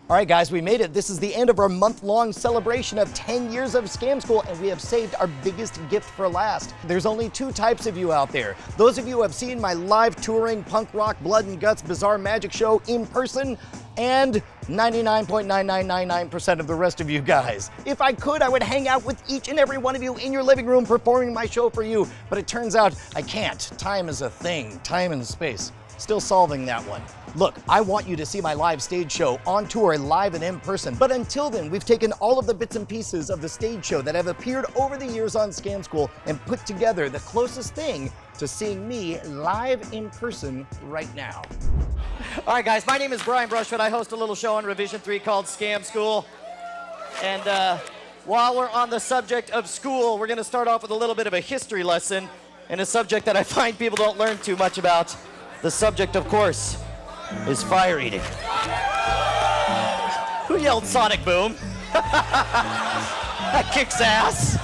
All right, guys, we made it. This is the end of our month-long celebration of 10 years of Scam School, and we have saved our biggest gift for last. There's only two types of you out there. Those of you who have seen my live touring punk rock, blood and guts, bizarre magic show in person, and 99.9999% of the rest of you guys. If I could, I would hang out with each and every one of you in your living room performing my show for you, but it turns out I can't. Time is a thing, time and space. Still solving that one. Look, I want you to see my live stage show on tour, live and in person. But until then, we've taken all of the bits and pieces of the stage show that have appeared over the years on Scam School and put together the closest thing to seeing me live in person right now. All right, guys, my name is Brian Brushwood. I host a little show on Revision 3 called Scam School. And while we're on the subject of school, we're gonna start off with a little bit of a history lesson in a subject that I find people don't learn too much about. The subject, of course, is fire eating. Who yelled Sonic Boom? That kicks ass.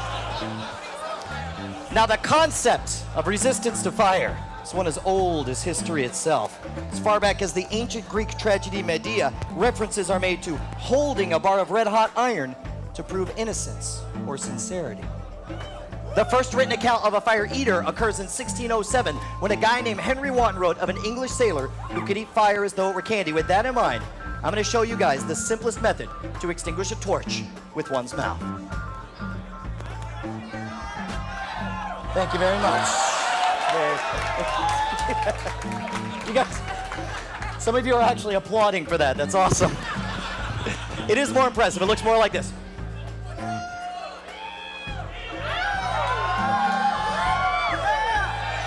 Now, the concept of resistance to fire is one as old as history itself. As far back as the ancient Greek tragedy Medea, references are made to holding a bar of red-hot iron to prove innocence or sincerity. The first written account of a fire eater occurs in 1607 when a guy named Henry Wotton wrote of an English sailor who could eat fire as though it were candy. With that in mind, I'm going to show you guys the simplest method to extinguish a torch with one's mouth. Thank you very much. You guys, some of you are actually applauding for that. That's awesome. It is more impressive. It looks more like this.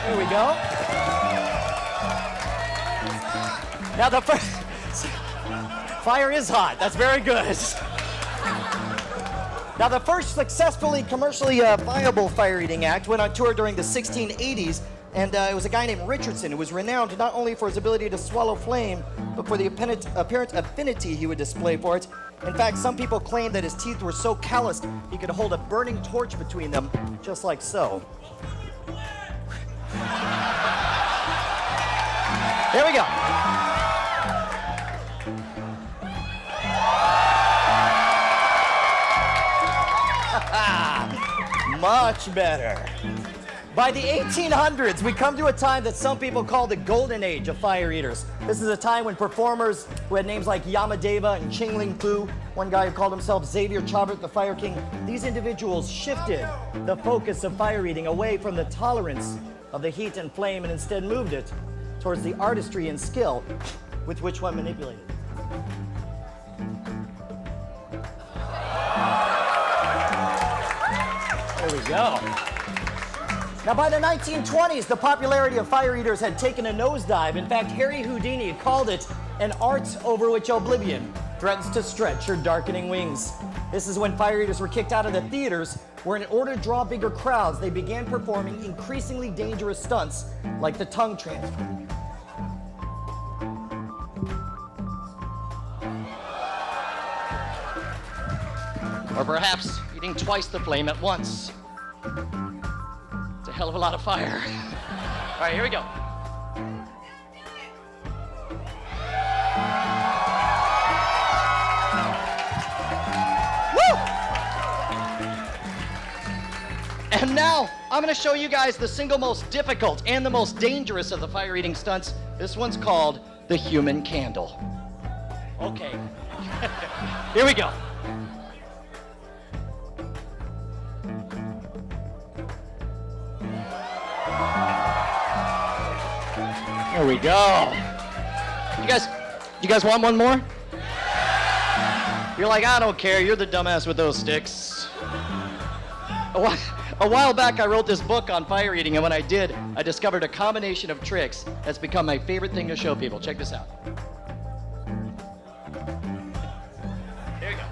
There we go. Now the first fire is hot. That's very good. Now the first successfully commercially viable fire eating act went on tour during the 1680s, and it was a guy named Richardson who was renowned not only for his ability to swallow flame, but for the apparent affinity he would display for it. In fact, some people claim that his teeth were so calloused he could hold a burning torch between them, just like so. There we go. Much better. By the 1800s, we come to a time that some people call the golden age of fire eaters. This is a time when performers who had names like Yamadeva and Chingling Fu, one guy who called himself Xavier Chabert, the Fire King, these individuals shifted the focus of fire eating away from the tolerance of the heat and flame and instead moved it towards the artistry and skill with which one manipulated. There we go. Now, by the 1920s, the popularity of fire eaters had taken a nosedive. In fact, Harry Houdini called it an art over which oblivion threatens to stretch her darkening wings. This is when fire eaters were kicked out of the theaters, where in order to draw bigger crowds, they began performing increasingly dangerous stunts like the tongue transfer. Or perhaps eating twice the flame at once. It's a hell of a lot of fire. All right, here we go. Woo! And now, I'm gonna show you guys the single most difficult and the most dangerous of the fire eating stunts. This one's called the human candle. Okay. Here we go. There we go. You guys want one more? You're like, I don't care. You're the dumbass with those sticks. A while back, I wrote this book on fire eating, and when I did, I discovered a combination of tricks that's become my favorite thing to show people. Check this out. Here we go.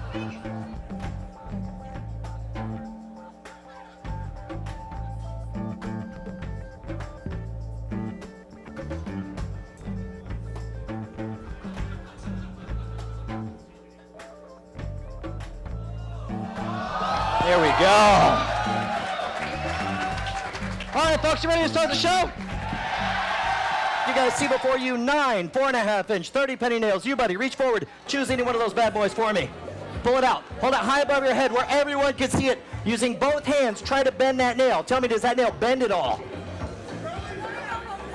There we go. All right, folks, you ready to start the show? you guys see before you 9 4.5-inch 30 penny nails. You, buddy, reach forward. Choose any one of those bad boys for me. Pull it out. Hold it high above your head where everyone can see it. Using both hands, try to bend that nail. Tell me, does that nail bend at all?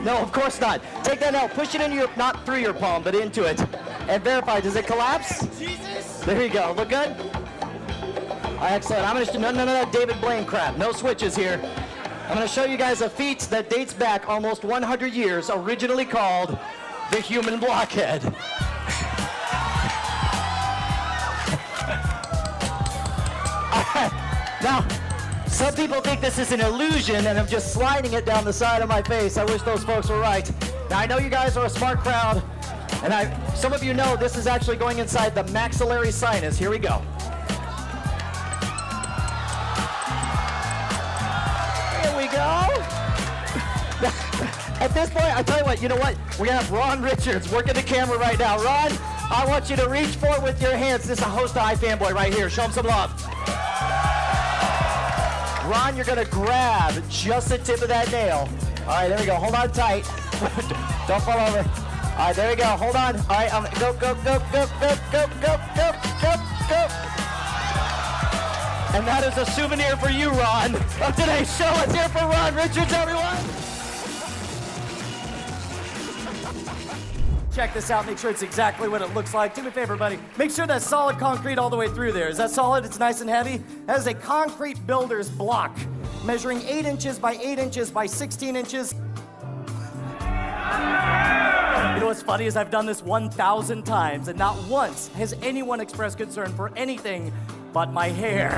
No, of course not. Take that nail, push it into your, not through your palm, but into it. And verify, does it collapse? Jesus! There you go. Look good? Excellent. I'm going to, none of that David Blaine crap. No switches here. I'm going to show you guys a feat that dates back almost 100 years, originally called the human blockhead. Now, some people think this is an illusion and I'm just sliding it down the side of my face. I wish those folks were right. Now, I know you guys are a smart crowd, and some of you know this is actually going inside the maxillary sinus. Here we go. Here we go. At this point, I tell you what, we have Ron Richards working the camera right now. Ron, I want you to reach forward with your hands. This is a host of iFanboy right here. Show him some love. Ron, you're going to grab just the tip of that nail. All right, there we go. Hold on tight. Don't fall over. All right, there we go. Hold on. All right, go, go, go, go, go, go, go, go, go, go. And that is a souvenir for you, Ron, of today's show. Let's hear for Ron Richards, everyone. Check this out, make sure it's exactly what it looks like. Do me a favor, buddy. Make sure that's solid concrete all the way through there. Is that solid? It's nice and heavy? That is a concrete builder's block, measuring 8 inches by 8 inches by 16 inches. You know what's funny is I've done this 1,000 times, and not once has anyone expressed concern for anything but my hair.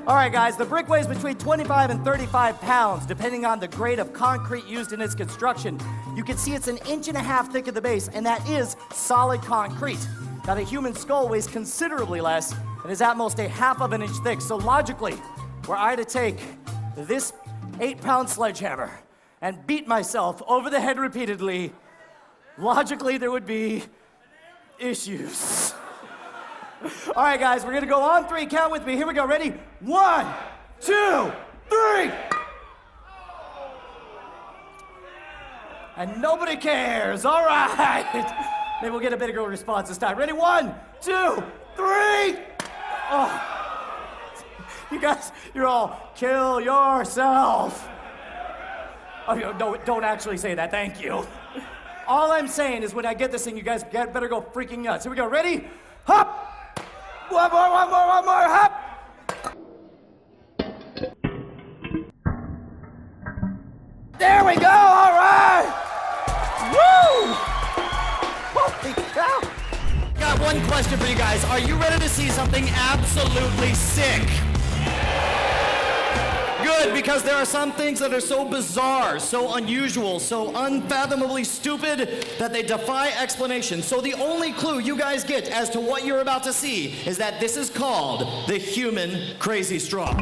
All right, guys, the brick weighs between 25 and 35 pounds, depending on the grade of concrete used in its construction. You can see it's 1.5 inches thick at the base, and that is solid concrete. Now, the human skull weighs considerably less and is at most 1/2 inch thick. So logically, were I to take this 8-pound sledgehammer and beat myself over the head repeatedly, logically there would be issues. All right, guys, we're gonna go on 3. Count with me. Here we go. Ready? 1, 2, 3. And nobody cares. All right. Maybe we'll get a bigger response this time. Ready? 1, 2, 3. Oh. You guys, you're all, kill yourself. Oh, no, don't actually say that. Thank you. All I'm saying is when I get this thing, you guys better go freaking nuts. Here we go. Ready? Hop. One more, hop! There we go, all right! Woo! Holy cow! Got one question for you guys. Are you ready to see something absolutely sick? Good, because there are some things that are so bizarre, so unusual, so unfathomably stupid that they defy explanation. So the only clue you guys get as to what you're about to see is that this is called the human crazy straw.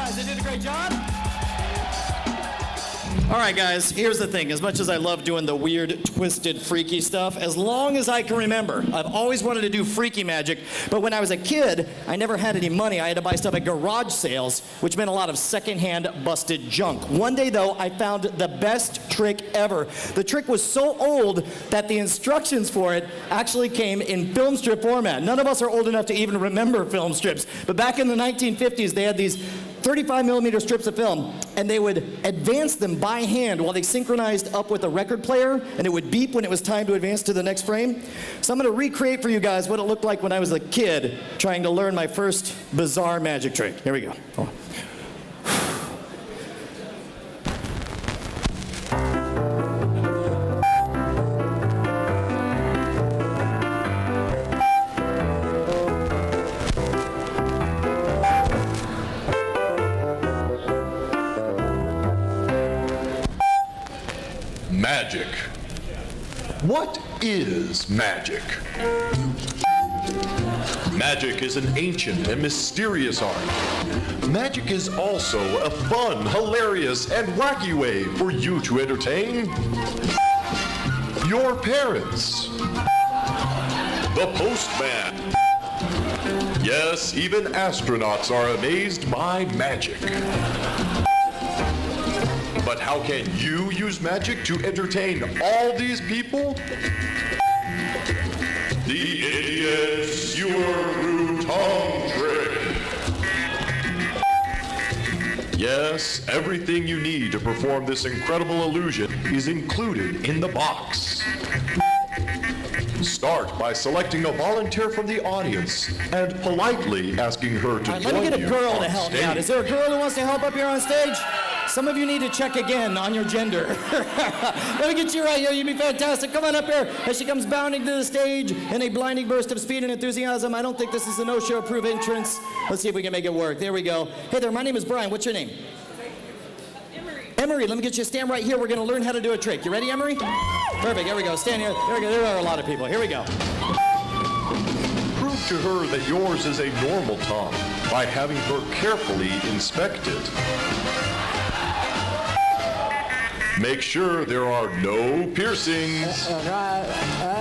guys. They did a great job. All right, guys, here's the thing. As much as I love doing the weird, twisted, freaky stuff, as long as I can remember, I've always wanted to do freaky magic, but when I was a kid, I never had any money. I had to buy stuff at garage sales, which meant a lot of secondhand busted junk. One day, though, I found the best trick ever. The trick was so old that the instructions for it actually came in film strip format. None of us are old enough to even remember film strips, but back in the 1950s, they had these 35 millimeter strips of film, and they would advance them by hand while they synchronized up with a record player, and it would beep when it was time to advance to the next frame. So I'm going to recreate for you guys what it looked like when I was a kid trying to learn my first bizarre magic trick. Here we go. Hold on. Magic. What is magic? Magic is an ancient and mysterious art. Magic is also a fun, hilarious, and wacky way for you to entertain your parents, the postman. Yes, even astronauts are amazed by magic. But how can you use magic to entertain all these people? The idiot skewer through tongue trick. Yes, everything you need to perform this incredible illusion is included in the box. Start by selecting a volunteer from the audience and politely asking her to join you. Let me get a girl to help me stage. out. Is there a girl who wants to help up here on stage? Some of you need to check again on your gender. Let me get you right here. You'd be fantastic. Come on up here. As she comes bounding to the stage in a blinding burst of speed and enthusiasm. I don't think this is a no-show proof entrance. Let's see if we can make it work. There we go. Hey there, my name is Brian. What's your name? Emery, let me get you to stand right here. We're going to learn how to do a trick. You ready, Emery? Perfect. Here we go. Stand here. There we go. There are a lot of people. Here we go. Prove to her that yours is a normal tongue by having her carefully inspect it. Make sure there are no piercings.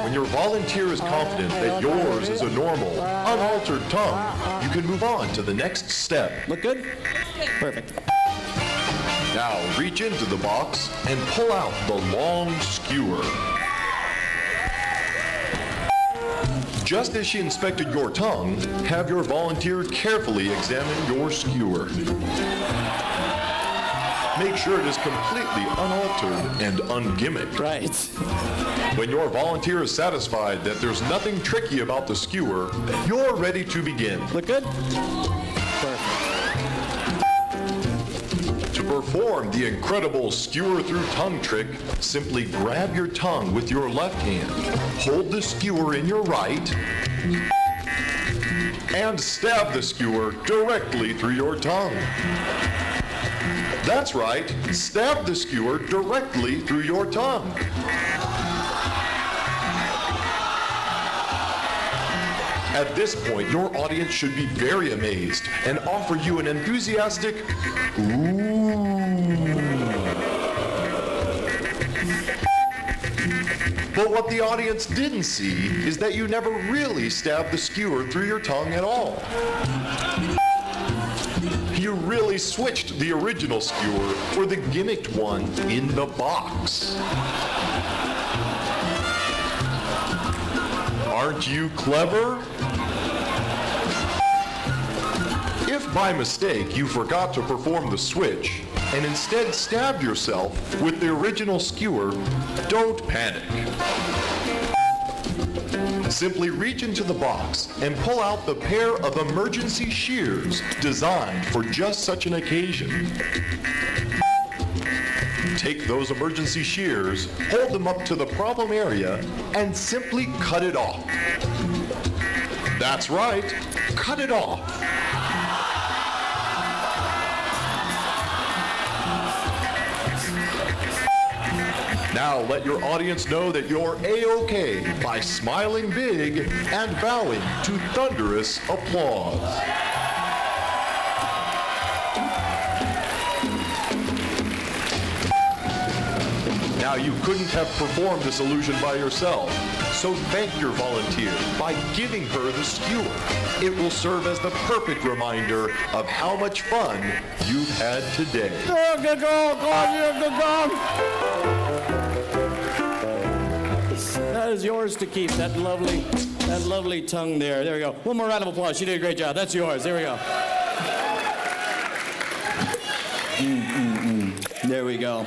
When your volunteer is confident that yours is a normal, unaltered tongue, you can move on to the next step. Look good? Perfect. Now reach into the box and pull out the long skewer. Just as she inspected your tongue, have your volunteer carefully examine your skewer. Make sure it is completely unaltered and ungimmicked. Right. When your volunteer is satisfied that there's nothing tricky about the skewer, you're ready to begin. Look good? Perfect. To perform the incredible skewer through tongue trick, simply grab your tongue with your left hand, hold the skewer in your right, and stab the skewer directly through your tongue. That's right, stab the skewer directly through your tongue. At this point, your audience should be very amazed and offer you an enthusiastic, ooh. But what the audience didn't see is that you never really stabbed the skewer through your tongue at all. You really switched the original skewer for the gimmicked one in the box. Aren't you clever? If by mistake you forgot to perform the switch and instead stabbed yourself with the original skewer, don't panic. Simply reach into the box and pull out the pair of emergency shears designed for just such an occasion. Take those emergency shears, hold them up to the problem area, and simply cut it off. That's right, cut it off. Now let your audience know that you're A-OK by smiling big and bowing to thunderous applause. Now you couldn't have performed this illusion by yourself, so thank your volunteer by giving her the skewer. It will serve as the perfect reminder of how much fun you've had today. That is yours to keep, that lovely tongue there. There we go. One more round of applause. She did a great job. That's yours. There we go. There we go.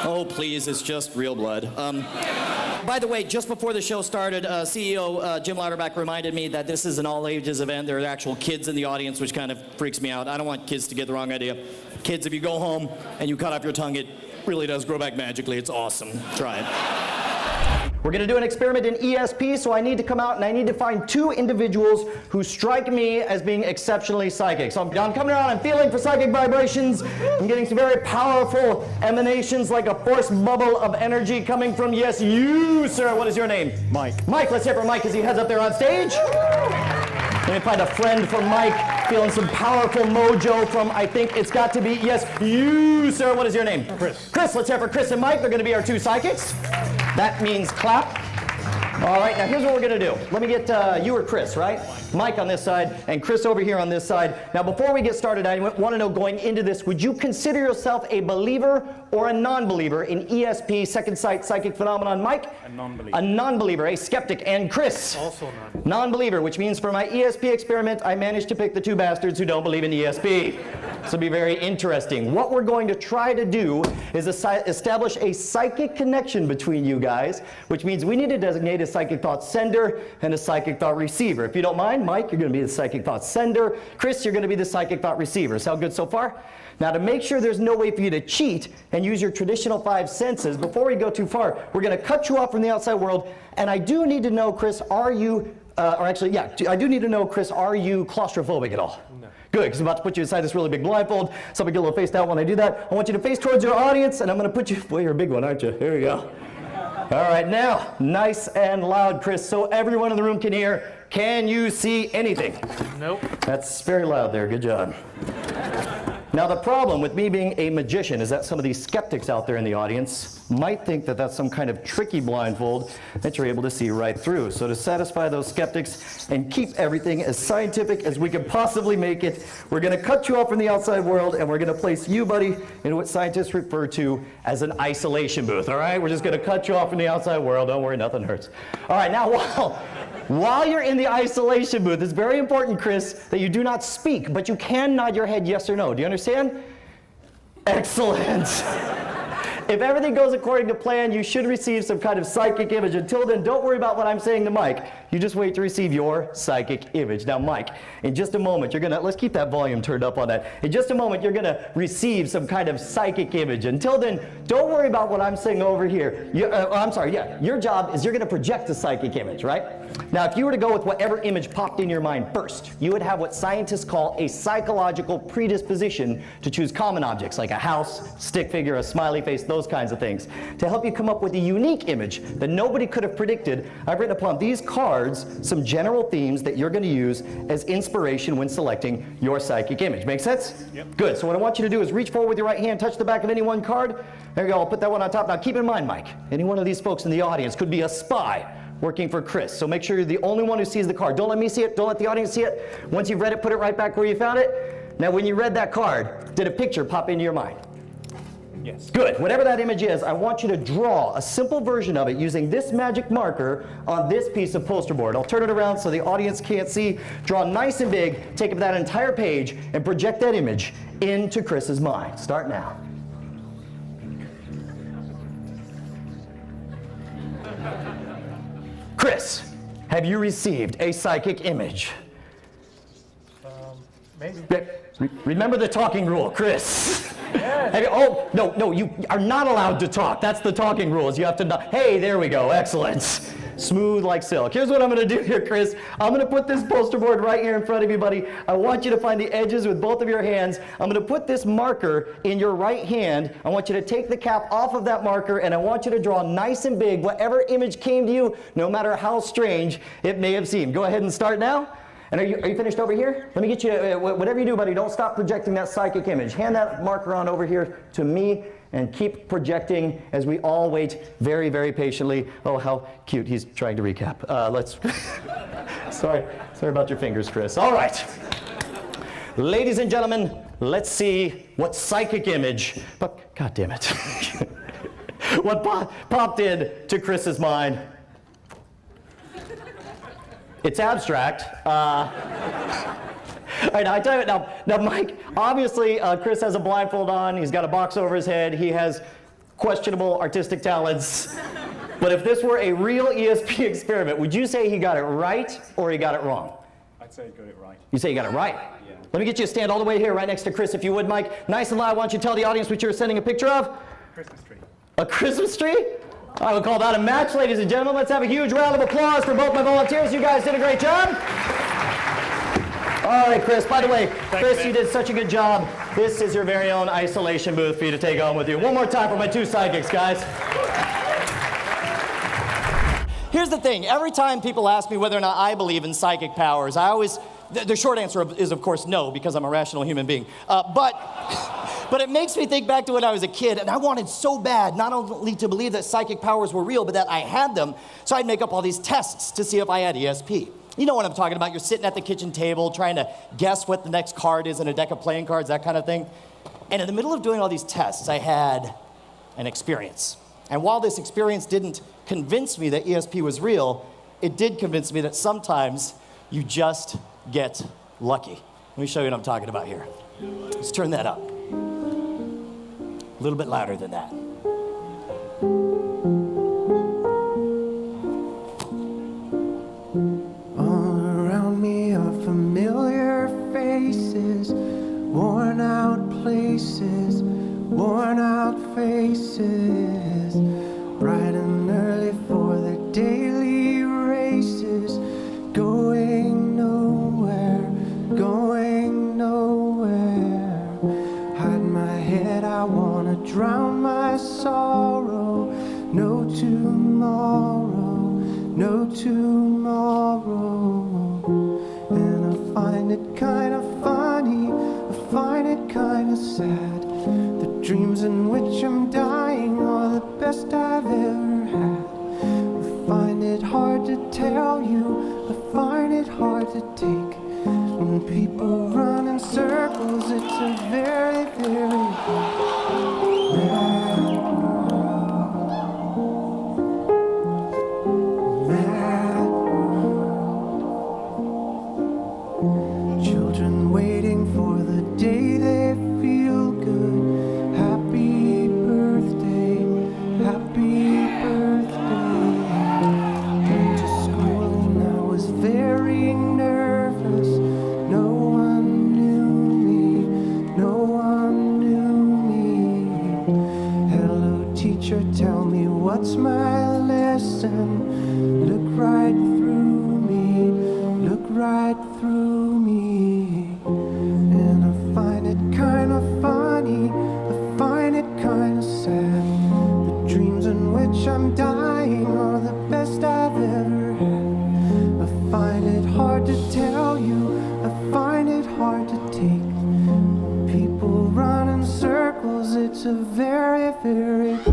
Oh, please, it's just real blood. By the way, just before the show started, CEO Jim Lauterbach reminded me that this is an all-ages event. There are actual kids in the audience, which kind of freaks me out. I don't want kids to get the wrong idea. Kids, if you go home and you cut off your tongue, it really does grow back magically. It's awesome. Try it. We're going to do an experiment in ESP, so I need to come out and I need to find two individuals who strike me as being exceptionally psychic. So I'm coming around, I'm feeling for psychic vibrations. I'm getting some very powerful emanations like a force bubble of energy coming from, yes, you, sir. What is your name? Mike. Mike, let's hear for Mike as he heads up there on stage. Let me find a friend for Mike, feeling some powerful mojo from, I think it's got to be, yes, you, sir. What is your name? Chris. Chris, let's hear for Chris and Mike. They're going to be our two psychics. That means clap. All right, now here's what we're going to do. Let me get you or Chris, right? Mike on this side and Chris over here on this side. Now, before we get started, I want to know going into this, would you consider yourself a believer or a non-believer in ESP, second sight, psychic phenomenon? Mike? A non-believer. A non-believer, a skeptic. And Chris? Also non. Non-believer, which means for my ESP experiment, I managed to pick the two bastards who don't believe in ESP. This will be very interesting. What we're going to try to do is establish a psychic connection between you guys, which means we need to designate a psychic thought sender and a psychic thought receiver. If you don't mind, Mike, you're going to be the psychic thought sender. Chris, you're going to be the psychic thought receiver. Sound good so far? Now, to make sure there's no way for you to cheat and use your traditional five senses, before we go too far, we're going to cut you off from the outside world. And I do need to know, Chris, are you, I do need to know, Chris, are you claustrophobic at all? No. Good, because I'm about to put you inside this really big blindfold. So I'm going to get a little faced out when I do that. I want you to face towards your audience, and I'm going to put you, boy, you're a big one, aren't you? Here we go. All right, now, nice and loud, Chris, so everyone in the room can hear. Can you see anything? Nope. That's very loud there. Good job. Now, the problem with me being a magician is that some of these skeptics out there in the audience might think that that's some kind of tricky blindfold that you're able to see right through. So to satisfy those skeptics and keep everything as scientific as we can possibly make it, we're going to cut you off from the outside world and we're going to place you, buddy, in what scientists refer to as an isolation booth, all right? We're just going to cut you off from the outside world. Don't worry, nothing hurts. All right, now, while you're in the isolation booth, it's very important, Chris, that you do not speak, but you can nod your head yes or no. Do you understand? Excellent. If everything goes according to plan, you should receive some kind of psychic image. Until then, don't worry about what I'm saying to Mike. You just wait to receive your psychic image. Now, Mike, in just a moment, you're going to, let's keep that volume turned up on that. In just a moment, you're going to receive some kind of psychic image. Until then, don't worry about what I'm saying over here. Your job is you're going to project a psychic image, right? Now, if you were to go with whatever image popped in your mind first, you would have what scientists call a psychological predisposition to choose common objects like a house, stick figure, a smiley face, those kinds of things. To help you come up with a unique image that nobody could have predicted, I've written upon these cards some general themes that you're going to use as inspiration when selecting your psychic image. Make sense? Yep. Good. So what I want you to do is reach forward with your right hand, touch the back of any one card. There you go. I'll put that one on top. Now keep in mind, Mike, any one of these folks in the audience could be a spy working for Chris. So make sure you're the only one who sees the card. Don't let me see it. Don't let the audience see it. Once you've read it, put it right back where you found it. Now, when you read that card, did a picture pop into your mind? Yes. Good. Whatever that image is, I want you to draw a simple version of it using this magic marker on this piece of poster board. I'll turn it around so the audience can't see. Draw nice and big, take up that entire page, and project that image into Chris's mind. Start now. Chris, have you received a psychic image? Maybe. Remember the talking rule, Chris. Yes. No, you are not allowed to talk. That's the talking rules. You have to not. Hey, there we go. Excellent. Smooth like silk. Here's what I'm going to do here, Chris. I'm going to put this poster board right here in front of you, buddy. I want you to find the edges with both of your hands. I'm going to put this marker in your right hand. I want you to take the cap off of that marker, and I want you to draw nice and big whatever image came to you, no matter how strange it may have seemed. Go ahead and start now. And are you finished over here? Let me get you, whatever you do, buddy, don't stop projecting that psychic image. Hand that marker on over here to me, and keep projecting as we all wait very, very patiently. Oh, how cute. He's trying to recap. Let's. Sorry about your fingers, Chris. All right. Ladies and gentlemen, let's see what psychic image, but God damn it. What popped into Chris's mind. It's abstract. All right, I tell you now, Mike, obviously Chris has a blindfold on, he's got a box over his head, he has questionable artistic talents. But if this were a real ESP experiment, would you say he got it right or he got it wrong? I'd say he got it right. You say you got it right? Yeah. Let me get you a stand all the way here, right next to Chris, if you would, Mike. Nice and loud, why don't you tell the audience what you were sending a picture of? Christmas tree. A Christmas tree? I would call that a match, ladies and gentlemen. Let's have a huge round of applause for both my volunteers. You guys did a great job. All right, Chris, by the way, Chris, you did such a good job. This is your very own isolation booth for you to take home with you. One more time for my two psychics, guys. Here's the thing. Every time people ask me whether or not I believe in psychic powers, I always, the short answer is, of course, no, because I'm a rational human being. But it makes me think back to when I was a kid, and I wanted so bad not only to believe that psychic powers were real, but that I had them, so I'd make up all these tests to see if I had ESP. You know what I'm talking about. You're sitting at the kitchen table trying to guess what the next card is in a deck of playing cards, that kind of thing. And in the middle of doing all these tests, I had an experience. And while this experience didn't convince me that ESP was real, it did convince me that sometimes you just get lucky. Let me show you what I'm talking about here. Let's turn that up. A little bit louder than that. All around me are familiar faces, worn out places, worn out faces, bright and early for their daily races, going nowhere, going nowhere. Hide my head, I wanna drown my sorrow. No tomorrow, no tomorrow. And I find it kind of funny, I find it kind of sad. The dreams in which I'm dying are the best I've ever had. I find it hard to tell you, I find it hard to take. When people run in circles, it's a very, very mad world. Mad world. Children waiting for the day they feel good. Happy birthday, happy birthday. Went to school and I was very nervous. No one knew me, no one knew me. Hello teacher, tell me what's my lesson. Look right through me, look right through me. And I find it kind of funny, I find it kind of sad. The dreams in which I'm dying are the best I've ever had. I find it hard to tell you, I find it hard to take. People run in circles, it's a very, very mad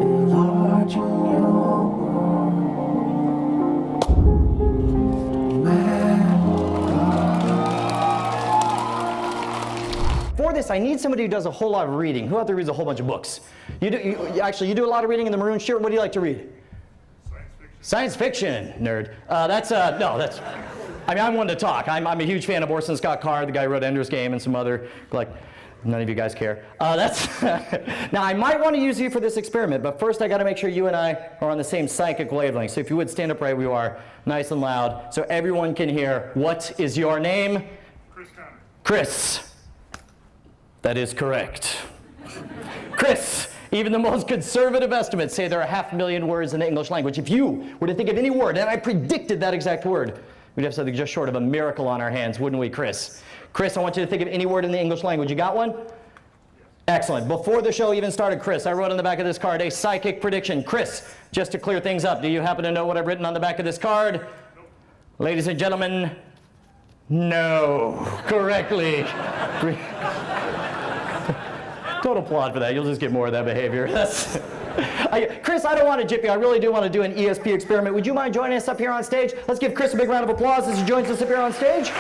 enlarging your world. Mad. For this, I need somebody who does a whole lot of reading. Who out there reads a whole bunch of books? You do a lot of reading in the maroon shirt. What do you like to read? Science fiction, nerd. I mean, I'm one to talk. I'm a huge fan of Orson Scott Card, the guy who wrote Ender's Game and some other, like, none of you guys care. Now, I might want to use you for this experiment, but first I got to make sure you and I are on the same psychic wavelength. So if you would stand up right where you are, nice and loud, so everyone can hear. What is your name? Chris Conner. Chris. That is correct. Chris, even the most conservative estimates say there are 500,000 words in the English language. If you were to think of any word, and I predicted that exact word, we'd have something just short of a miracle on our hands, wouldn't we, Chris? Chris, I want you to think of any word in the English language. You got one? Excellent. Before the show even started, Chris, I wrote on the back of this card a psychic prediction. Chris, just to clear things up, do you happen to know what I've written on the back of this card? Nope. Ladies and gentlemen, no. Correctly. Don't applaud for that. You'll just get more of that behavior. Chris, I don't want to jip you. I really do want to do an ESP experiment. Would you mind joining us up here on stage? Let's give Chris a big round of applause as he joins us up here on stage.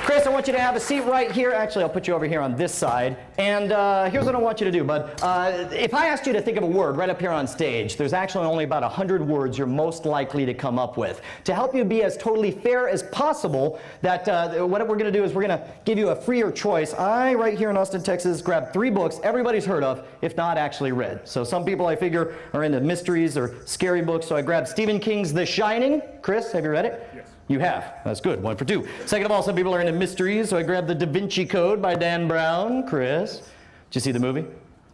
Chris, I want you to have a seat right here. Actually, I'll put you over here on this side. And here's what I want you to do, bud. If I asked you to think of a word right up here on stage, there's actually only about 100 words you're most likely to come up with. To help you be as totally fair as possible, what we're going to do is we're going to give you a freer choice. I, right here in Austin, Texas, grabbed 3 books everybody's heard of, if not actually read. So some people, I figure, are into mysteries or scary books. So I grabbed Stephen King's The Shining. Chris, have you read it? Yes. You have. That's good. 1 for 2. Second of all, some people are into mysteries, so I grabbed The Da Vinci Code by Dan Brown. Chris, did you see the movie?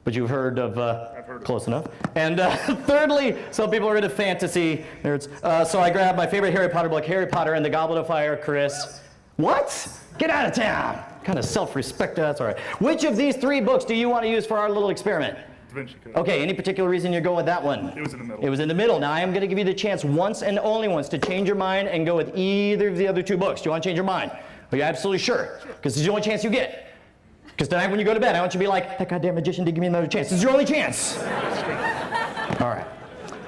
But you've heard of, I've heard close enough. And thirdly, some people are into fantasy nerds. So I grabbed my favorite Harry Potter book, Harry Potter and the Goblet of Fire. Chris, what? Get out of town. What kind of self-respect, that's all right. Which of these 3 books do you want to use for our little experiment? Da Vinci Code. Okay, any particular reason you're going with that one? It was in the middle. It was in the middle. Now I am going to give you the chance once and only once to change your mind and go with either of the other 2 books. Do you want to change your mind? Are you absolutely sure? Because this is the only chance you get. Because tonight when you go to bed, I want you to be like, that goddamn magician did give me another chance. This is your only chance. All right.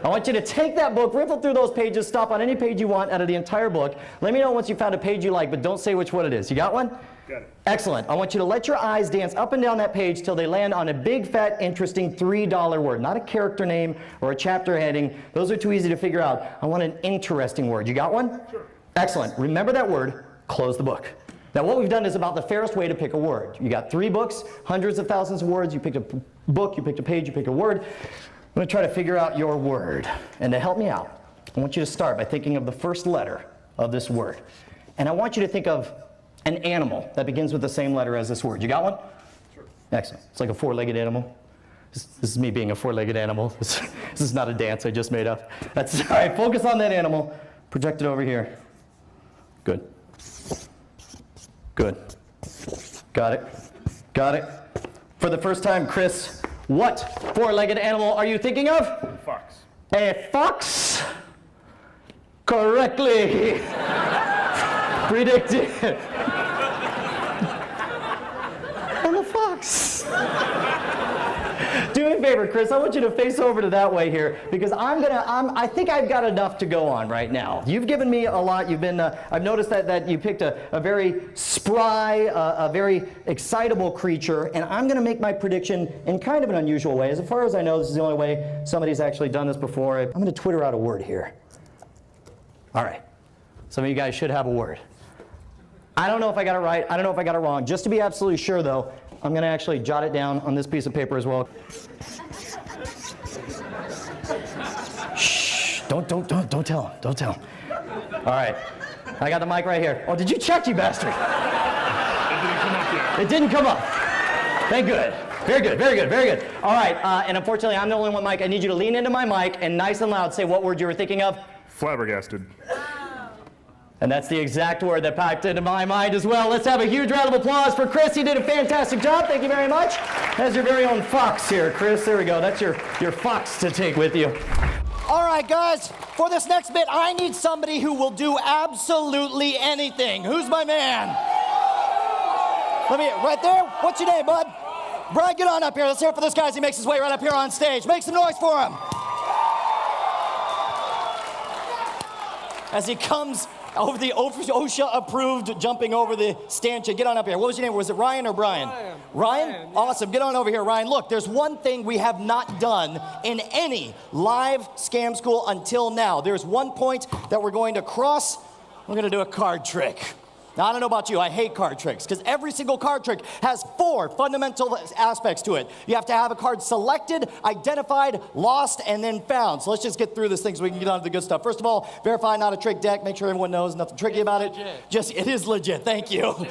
I want you to take that book, riffle through those pages, stop on any page you want out of the entire book. Let me know once you found a page you like, but don't say which one it is. You got one? Got it. Excellent. I want you to let your eyes dance up and down that page till they land on a big, fat, interesting $3 word. Not a character name or a chapter heading. Those are too easy to figure out. I want an interesting word. You got one? Sure. Excellent. Remember that word. Close the book. Now what we've done is about the fairest way to pick a word. You got 3 books, hundreds of thousands of words. You picked a book, you picked a page, you picked a word. I'm going to try to figure out your word. And to help me out, I want you to start by thinking of the first letter of this word. And I want you to think of an animal that begins with the same letter as this word. You got one? Sure. Excellent. It's like a 4-legged animal. This is me being a 4-legged animal. This is not a dance I just made up. That's all right. Focus on that animal. Project it over here. Good. Good. Got it. Got it. For the first time, Chris, what 4-legged animal are you thinking of? Fox. A fox. Correctly predicted. And a fox. Do me a favor, Chris. I want you to face over to that way here because I think I've got enough to go on right now. You've given me a lot. You've been. I've noticed that you picked a very spry, a very excitable creature, and I'm going to make my prediction in kind of an unusual way. As far as I know, this is the only way somebody's actually done this before. I'm going to Twitter out a word here. All right. Some of you guys should have a word. I don't know if I got it right. I don't know if I got it wrong. Just to be absolutely sure, though, I'm going to actually jot it down on this piece of paper as well. Shh. Don't tell him. Don't tell him. All right. I got the mic right here. Oh, did you check, you bastard? It didn't come up. Thank good. Very good, very good, very good. All right, and unfortunately, I'm the only one mic. I need you to lean into my mic and nice and loud say what word you were thinking of. Flabbergasted. And that's the exact word that piped into my mind as well. Let's have a huge round of applause for Chris. He did a fantastic job. Thank you very much. That's your very own fox here, Chris. There we go. That's your fox to take with you. All right, guys, for this next bit, I need somebody who will do absolutely anything. Who's my man? Let me, right there. What's your name, bud? Brian, get on up here. Let's hear it for this guy as he makes his way right up here on stage. Make some noise for him. As he comes over the OSHA-approved jumping over the stanchion. Get on up here. What was your name? Was it Ryan or Brian? Ryan? Yeah. Awesome. Get on over here, Ryan. Look, there's one thing we have not done in any live scam school until now. There's one point that we're going to cross. We're going to do a card trick. Now, I don't know about you, I hate card tricks, because every single card trick has 4 fundamental aspects to it. You have to have a card selected, identified, lost, and then found. So let's just get through this thing so we can get on to the good stuff. First of all, verify not a trick deck. Make sure everyone knows nothing tricky about it. It is legit, thank you.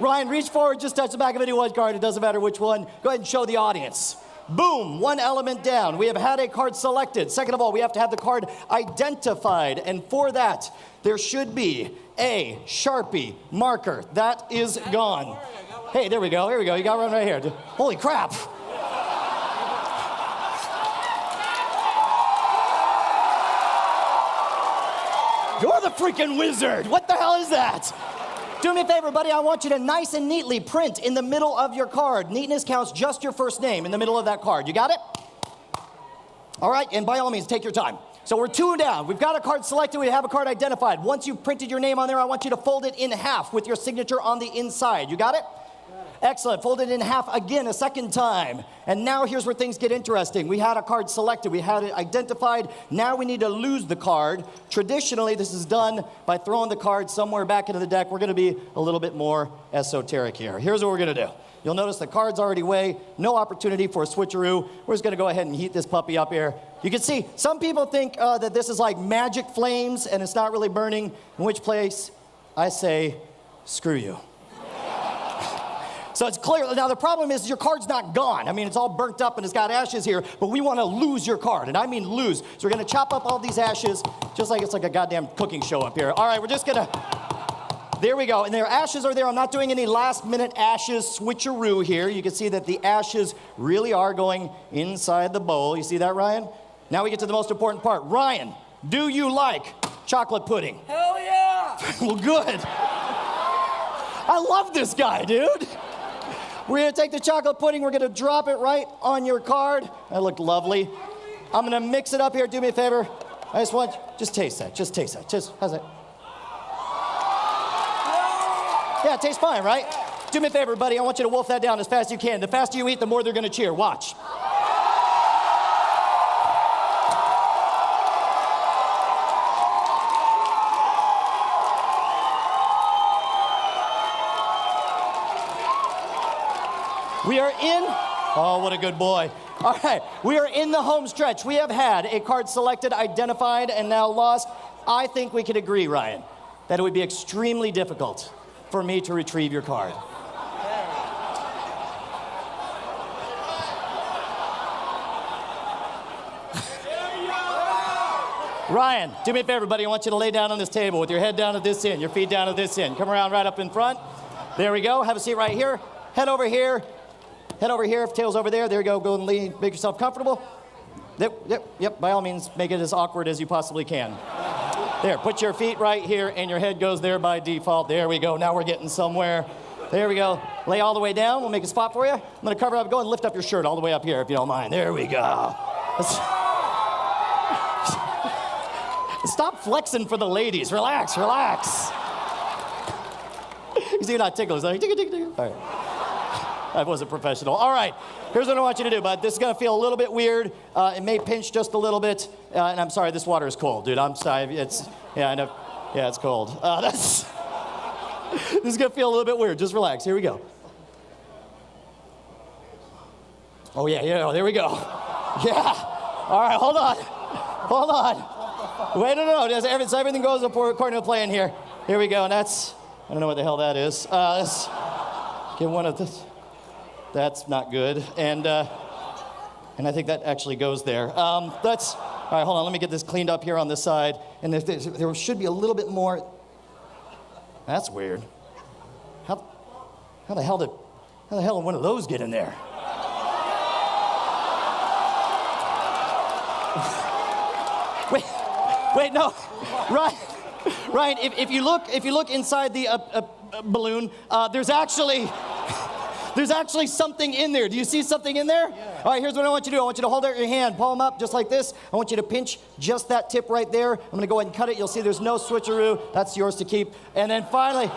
Ryan, reach forward, just touch the back of any one card. It doesn't matter which one. Go ahead and show the audience. Boom, 1 element down. We have had a card selected. Second of all, we have to have the card identified. And for that, there should be a Sharpie marker. That is gone. Hey, there we go, here we go. You got one right here. Holy crap. You're the freaking wizard. What the hell is that? Do me a favor, buddy. I want you to nice and neatly print in the middle of your card. Neatness counts just your first name in the middle of that card. You got it? All right, and by all means, take your time. So we're 2 down. We've got a card selected. We have a card identified. Once you've printed your name on there, I want you to fold it in half with your signature on the inside. You got it? Excellent. Fold it in half again a second time. And now here's where things get interesting. We had a card selected. We had it identified. Now we need to lose the card. Traditionally, this is done by throwing the card somewhere back into the deck. We're going to be a little bit more esoteric here. Here's what we're going to do. You'll notice the card's already away. No opportunity for a switcheroo. We're just going to go ahead and heat this puppy up here. You can see some people think that this is like magic flames and it's not really burning, in which place I say, screw you. So it's clear. Now, the problem is your card's not gone. I mean, it's all burnt up and it's got ashes here, but we want to lose your card, and I mean lose. So we're going to chop up all these ashes just like it's like a goddamn cooking show up here. All right, we're just going to... There we go. And their ashes are there. I'm not doing any last-minute ashes switcheroo here. You can see that the ashes really are going inside the bowl. You see that, Ryan? Now we get to the most important part. Ryan, do you like chocolate pudding? Hell yeah! Well, good. I love this guy, dude. We're going to take the chocolate pudding. We're going to drop it right on your card. That looked lovely. I'm going to mix it up here. Do me a favor. I just want, just taste that. Just taste that. Just, how's it? Yeah, it tastes fine, right? Do me a favor, buddy. I want you to wolf that down as fast as you can. The faster you eat, the more they're going to cheer. Watch. We are in, oh, what a good boy. All right, we are in the home stretch. We have had a card selected, identified, and now lost. I think we could agree, Ryan, that it would be extremely difficult for me to retrieve your card. Ryan, do me a favor, buddy. I want you to lay down on this table with your head down at this end, your feet down at this end. Come around right up in front. There we go. Have a seat right here. Head over here. Head over here, if tail's over there. There you go. Go and lean. Make yourself comfortable. Yep. By all means, make it as awkward as you possibly can. There, put your feet right here, and your head goes there by default. There we go. Now we're getting somewhere. There we go. Lay all the way down. We'll make a spot for you. I'm going to cover up. Go and lift up your shirt all the way up here, if you don't mind. There we go. Stop flexing for the ladies. Relax, relax. You see, you're not ticklish. Like, all right. I wasn't professional. All right, here's what I want you to do, bud. This is going to feel a little bit weird. It may pinch just a little bit. And I'm sorry, this water is cold, dude. I'm sorry. I know. Yeah, it's cold. This is going to feel a little bit weird. Just relax. Here we go. Oh, yeah, there we go. Yeah. All right, hold on. Wait, no. Everything goes according to plan here. Here we go, and that's, I don't know what the hell that is. Let's get one of this. That's not good, and I think that actually goes there. All right, hold on, let me get this cleaned up here on this side, and there should be a little bit more. That's weird. How the hell did one of those get in there? Wait, no, Ryan, if you look inside the balloon, there's actually something in there. Do you see something in there? Yeah. All right, here's what I want you to do. I want you to hold out your hand, palm up, just like this. I want you to pinch just that tip right there. I'm going to go ahead and cut it. You'll see there's no switcheroo. That's yours to keep. And then finally,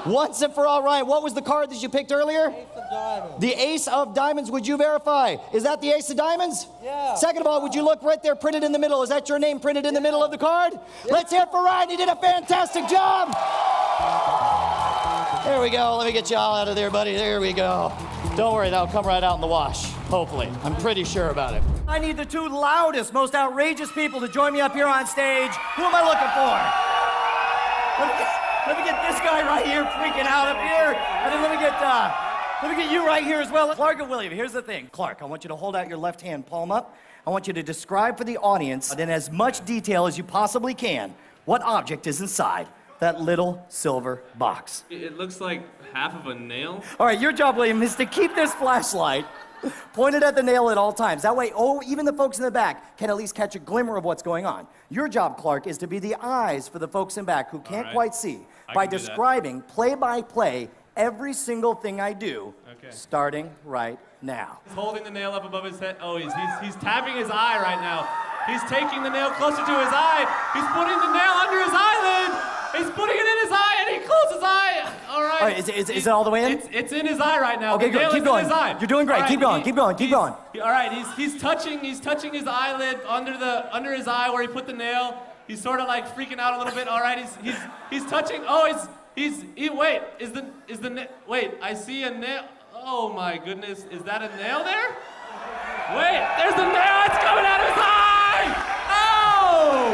once and for all, Ryan, what was the card that you picked earlier? Ace of diamonds. The ace of diamonds. Would you verify? Is that the ace of diamonds? Yeah. Second of all, would you look right there printed in the middle? Is that your name printed in the middle of the card? Yeah. Let's hear it for Ryan. He did a fantastic job. There we go. Let me get you all out of there, buddy. There we go. Don't worry, that'll come right out in the wash, hopefully. I'm pretty sure about it. I need the two loudest, most outrageous people to join me up here on stage. Who am I looking for? Let me get this guy right here freaking out up here. And then let me get you right here as well. Clark and William, here's the thing. Clark, I want you to hold out your left hand, palm up. I want you to describe for the audience in as much detail as you possibly can What object is inside that little silver box? It looks like half of a nail. All right, your job, William, is to keep this flashlight pointed at the nail at all times. That way, even the folks in the back can at least catch a glimmer of what's going on. Your job, Clark, is to be the eyes for the folks in back who can't quite see by describing play by play every single thing I do, starting right now. He's holding the nail up above his head. Oh, he's tapping his eye right now. He's taking the nail closer to his eye. He's putting the nail under his eyelid. He's putting it in his eye, and he closed his eye. All right. All right, is it all the way in? It's in his eye right now. Okay, good. Keep going. You're doing great. Keep going. Keep going. All right. He's touching his eyelid under his eye where he put the nail. He's sort of like freaking out a little bit. All right. He's touching. Oh, wait. I see a nail. Oh my goodness. Is that a nail there? Wait. There's the nail. It's coming out of his eye. Oh!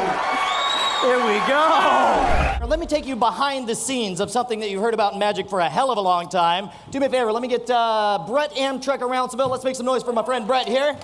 Here we go. Now, let me take you behind the scenes of something that you've heard about in magic for a hell of a long time. Do me a favor, let me get Brett Amtrak around Seville. Let's make some noise for my friend Brett here.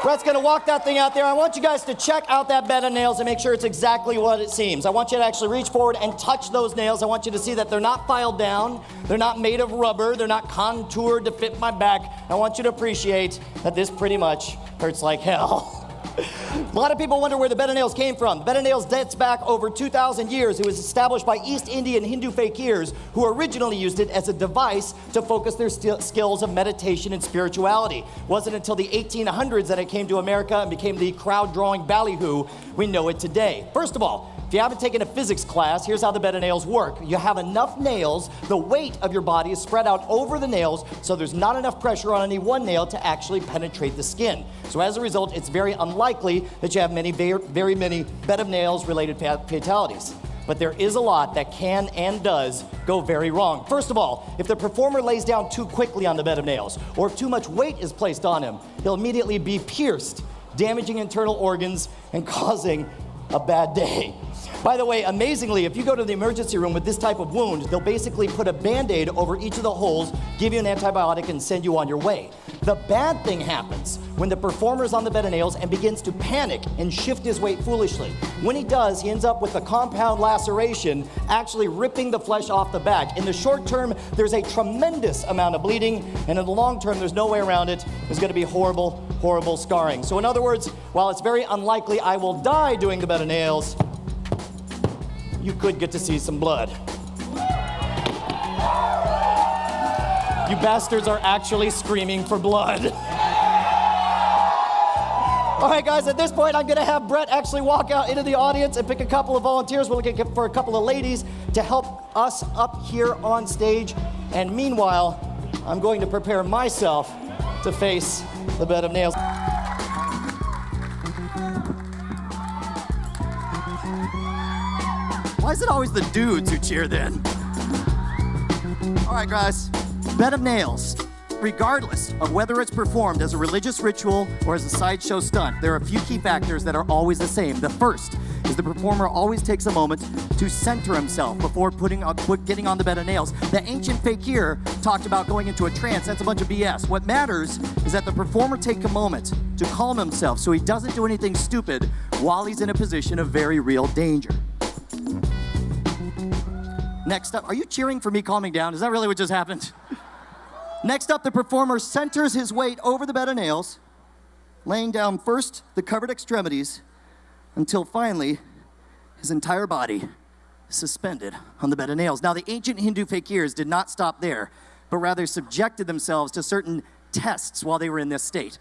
Brett's gonna walk that thing out there. I want you guys to check out that bed of nails and make sure it's exactly what it seems. I want you to actually reach forward and touch those nails. I want you to see that they're not filed down, they're not made of rubber, they're not contoured to fit my back. I want you to appreciate that this pretty much hurts like hell. A lot of people wonder where the bed of nails came from. The bed of nails dates back over 2,000 years. It was established by East Indian Hindu fakirs who originally used it as a device to focus their skills of meditation and spirituality. It wasn't until the 1800s that it came to America and became the crowd-drawing ballyhoo we know it today. First of all, if you haven't taken a physics class, here's how the bed of nails work. You have enough nails, the weight of your body is spread out over the nails, so there's not enough pressure on any one nail to actually penetrate the skin. So as a result, it's very unlikely that you have very many bed of nails related fatalities. But there is a lot that can and does go very wrong. First of all, if the performer lays down too quickly on the bed of nails, or if too much weight is placed on him, he'll immediately be pierced, damaging internal organs and causing a bad day. By the way, amazingly, if you go to the emergency room with this type of wound, they'll basically put a Band-Aid over each of the holes, give you an antibiotic, and send you on your way. The bad thing happens when the performer's on the bed of nails and begins to panic and shift his weight foolishly. When he does, he ends up with a compound laceration, actually ripping the flesh off the back. In the short term, there's a tremendous amount of bleeding, and in the long term, there's no way around it. There's going to be horrible, horrible scarring. So in other words, while it's very unlikely I will die doing the bed of nails, you could get to see some blood. You bastards are actually screaming for blood. All right, guys, at this point, I'm gonna have Brett actually walk out into the audience and pick a couple of volunteers. We're looking for a couple of ladies to help us up here on stage. And meanwhile, I'm going to prepare myself to face the bed of nails. Why is it always the dudes who cheer then? All right, guys, bed of nails. Regardless of whether it's performed as a religious ritual or as a sideshow stunt, there are a few key factors that are always the same. The first is the performer always takes a moment to center himself before getting on the bed of nails. The ancient fakir talked about going into a trance. That's a bunch of BS. What matters is that the performer take a moment to calm himself so he doesn't do anything stupid while he's in a position of very real danger. Next up, are you cheering for me calming down? Is that really what just happened? Next up, the performer centers his weight over the bed of nails, laying down first the covered extremities until finally his entire body is suspended on the bed of nails. Now, the ancient Hindu fakirs did not stop there, but rather subjected themselves to certain tests while they were in this state.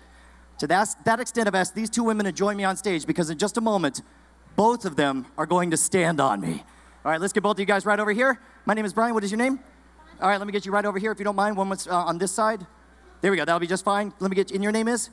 To that extent, I've asked these two women to join me on stage because in just a moment, both of them are going to stand on me. All right, let's get both of you guys right over here. My name is Brian. What is your name? All right, let me get you right over here if you don't mind. One was on this side. There we go. That'll be just fine. Let me get you. And your name is?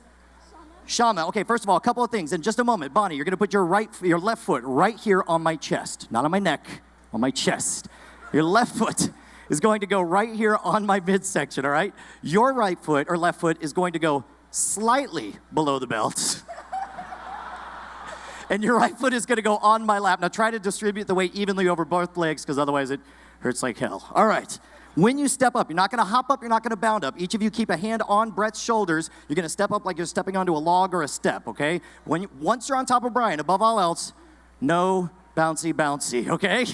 Shama. Okay, first of all, a couple of things. In just a moment, Bonnie, you're going to put your left foot right here on my chest. Not on my neck, on my chest. Your left foot is going to go right here on my midsection, all right? Your right foot or left foot is going to go slightly below the belt. And your right foot is going to go on my lap. Now try to distribute the weight evenly over both legs because otherwise it hurts like hell. All right. When you step up, you're not going to hop up, you're not going to bound up. Each of you keep a hand on Brett's shoulders. You're going to step up like you're stepping onto a log or a step, okay? Once you're on top of Brian, above all else, no bouncy, okay?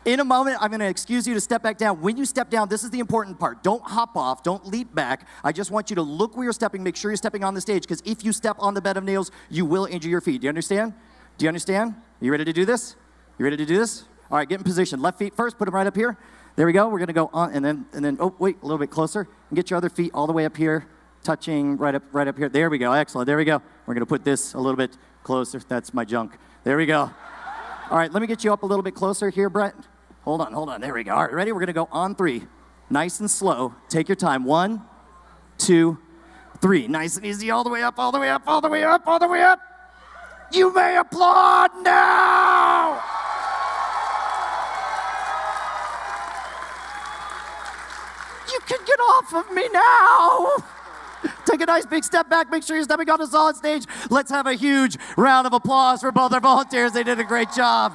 In a moment, I'm going to excuse you to step back down. When you step down, this is the important part. Don't hop off. Don't leap back. I just want you to look where you're stepping. Make sure you're stepping on the stage, because if you step on the bed of nails, you will injure your feet. Do you understand? Do you understand? Are you ready to do this? You ready to do this? All right, get in position. Left feet first. Put them right up here. There we go. We're going to go on, and then, oh, wait, a little bit closer. And get your other feet all the way up here, touching right up here. There we go. Excellent. There we go. We're going to put this a little bit closer. That's my junk. There we go. All right, let me get you up a little bit closer here, Brett. Hold on. There we go. All right, ready? We're going to go on 3. Nice and slow. Take your time. 1, 2, 3. Nice and easy. All the way up, all the way up, all the way up, all the way up. You may applaud now! You can get off of me now! Take a nice big step back. Make sure you're stepping on a solid stage. Let's have a huge round of applause for both our volunteers. They did a great job.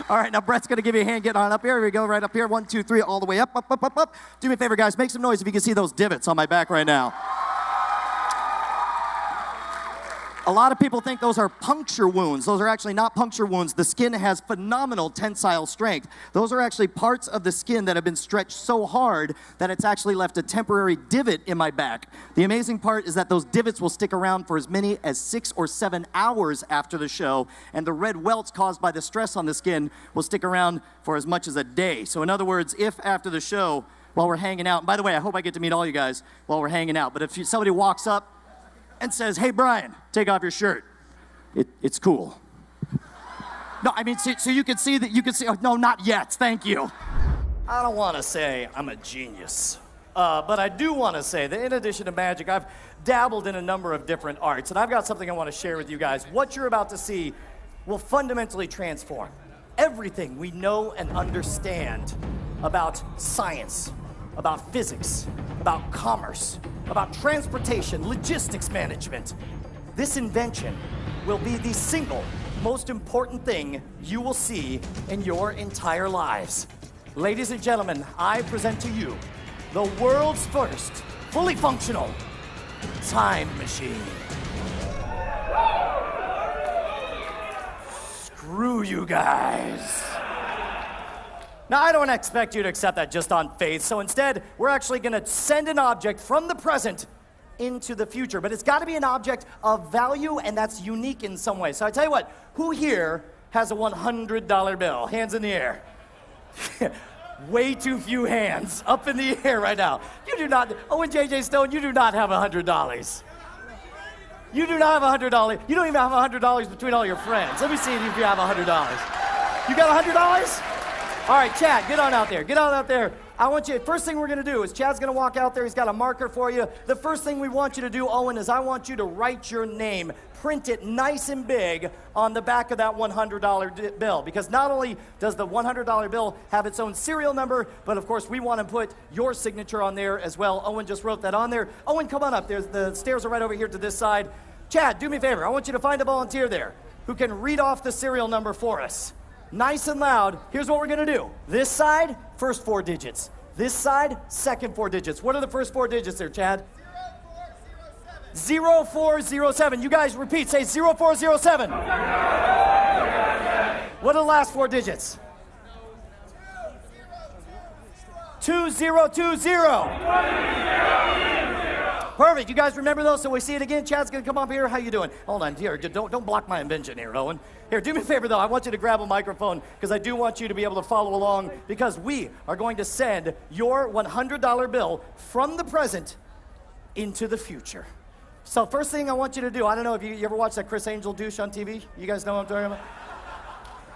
All right, now Brett's going to give you a hand getting on up here. Here we go, right up here. 1, 2, 3, all the way up. Do me a favor, guys. Make some noise if you can see those divots on my back right now. A lot of people think those are puncture wounds. Those are actually not puncture wounds. The skin has phenomenal tensile strength. Those are actually parts of the skin that have been stretched so hard that it's actually left a temporary divot in my back. The amazing part is that those divots will stick around for as many as 6 or 7 hours after the show, and the red welts caused by the stress on the skin will stick around for as much as a day. So in other words, if after the show, while we're hanging out, and by the way, I hope I get to meet all you guys while we're hanging out, but if somebody walks up and says, "Hey, Brian, take off your shirt," it's cool. No, I mean, so you can see that, oh, no, not yet, thank you. I don't want to say I'm a genius, but I do want to say that in addition to magic, I've dabbled in a number of different arts, and I've got something I want to share with you guys. What you're about to see will fundamentally transform everything we know and understand about science, about physics, about commerce, about transportation, logistics management. This invention will be the single most important thing you will see in your entire lives. Ladies and gentlemen, I present to you the world's first fully functional time machine. Screw you guys. Now, I don't expect you to accept that just on faith, so instead, we're actually gonna send an object from the present into the future, but it's gotta be an object of value, and that's unique in some way. So I tell you what, who here has a $100 bill? Hands in the air. Way too few hands up in the air right now. You do not, Owen J.J. Stone, you do not have $100. You do not have $100. You don't even have $100 between all your friends. Let me see if you have $100. You got $100? All right, Chad, get on out there. Get on out there. I want you, first thing we're going to do is Chad's going to walk out there. He's got a marker for you. The first thing we want you to do, Owen, is I want you to write your name, print it nice and big on the back of that $100 bill. Because not only does the $100 bill have its own serial number, but of course we want to put your signature on there as well. Owen just wrote that on there. Owen, come on up. The stairs are right over here to this side. Chad, do me a favor. I want you to find a volunteer there who can read off the serial number for us. Nice and loud. Here's what we're going to do. This side, first 4 digits. This side, second 4 digits. What are the first 4 digits there, Chad? 0407. You guys repeat. Say 0407. What are the last 4 digits? 2020. Perfect. You guys remember those? So we see it again. Chad's going to come up here. How you doing? Hold on. Here, don't block my invention here, Owen. Here, do me a favor, though. I want you to grab a microphone because I do want you to be able to follow along because we are going to send your $100 bill from the present into the future. So first thing I want you to do, I don't know if you ever watched that Chris Angel douche on TV? You guys know what I'm talking about?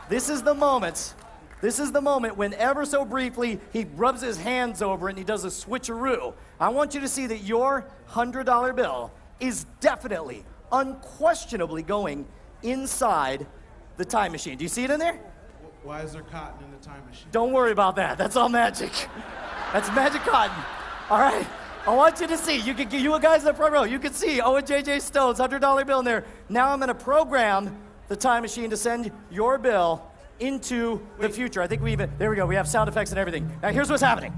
This is the moment when ever so briefly he rubs his hands over it and he does a switcheroo. I want you to see that your $100 bill is definitely, unquestionably going inside the time machine. Do you see it in there? Why is there cotton in the time machine? Don't worry about that. That's all magic. That's magic cotton. All right? I want you to see. You guys in the front row, you can see Owen J.J. Stone's $100 bill in there. Now I'm going to program the time machine to send your bill into the future. I think there we go, we have sound effects and everything. Now here's what's happening.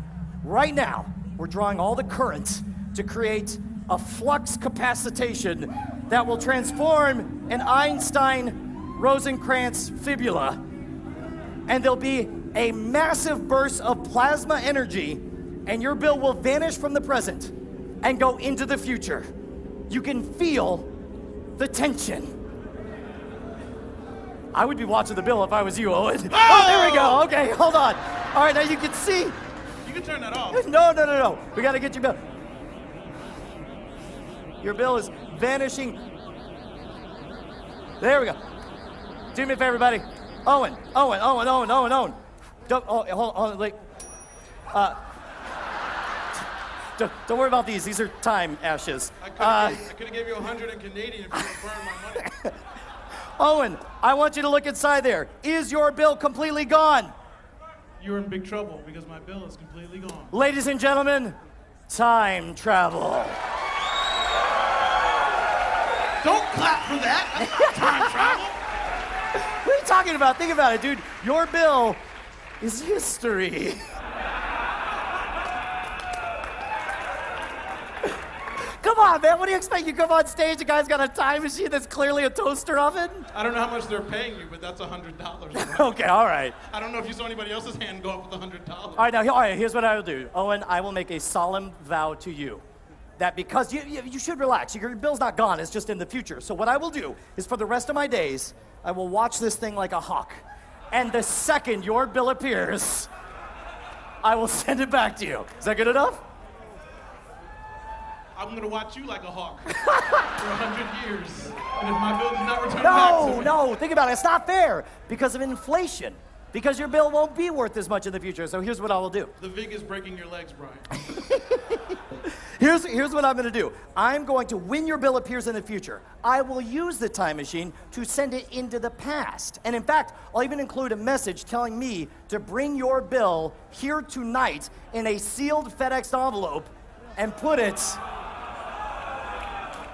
Right now, we're drawing all the current to create a flux capacitation that will transform an Einstein-Rosenkrantz fibula, and there'll be a massive burst of plasma energy, and your bill will vanish from the present and go into the future. You can feel the tension. I would be watching the bill if I was you, Owen. Oh, there we go. Okay, hold on. All right, now you can see. You can turn that off. No. We got to get your bill. Your bill is vanishing. There we go. Do me a favor, buddy. Owen. Don't, hold on, like, don't worry about these. These are time ashes. I could have gave you 100 in Canadian if you would burn my money. Owen, I want you to look inside there. Is your bill completely gone? You're in big trouble because my bill is completely gone. Ladies and gentlemen, time travel. Don't clap for that. That's not time travel. What are you talking about? Think about it, dude. Your bill is history. Come on, man. What do you expect? You come on stage, the guy's got a time machine that's clearly a toaster oven? I don't know how much they're paying you, but that's $100. Okay, all right. I don't know if you saw anybody else's hand go up with $100. All right, here's what I will do. Owen, I will make a solemn vow to you that because you should relax. Your bill's not gone. It's just in the future. So what I will do is for the rest of my days, I will watch this thing like a hawk. And the second your bill appears, I will send it back to you. Is that good enough? I'm going to watch you like a hawk for 100 years. And if my bill does not return back to me... No, think about it. It's not fair because of inflation. Because your bill won't be worth as much in the future. So here's what I will do. The VIG is breaking your legs, Brian. Here's what I'm going to do. I'm going to, when your bill appears in the future, I will use the time machine to send it into the past. And in fact, I'll even include a message telling me to bring your bill here tonight in a sealed FedEx envelope and put it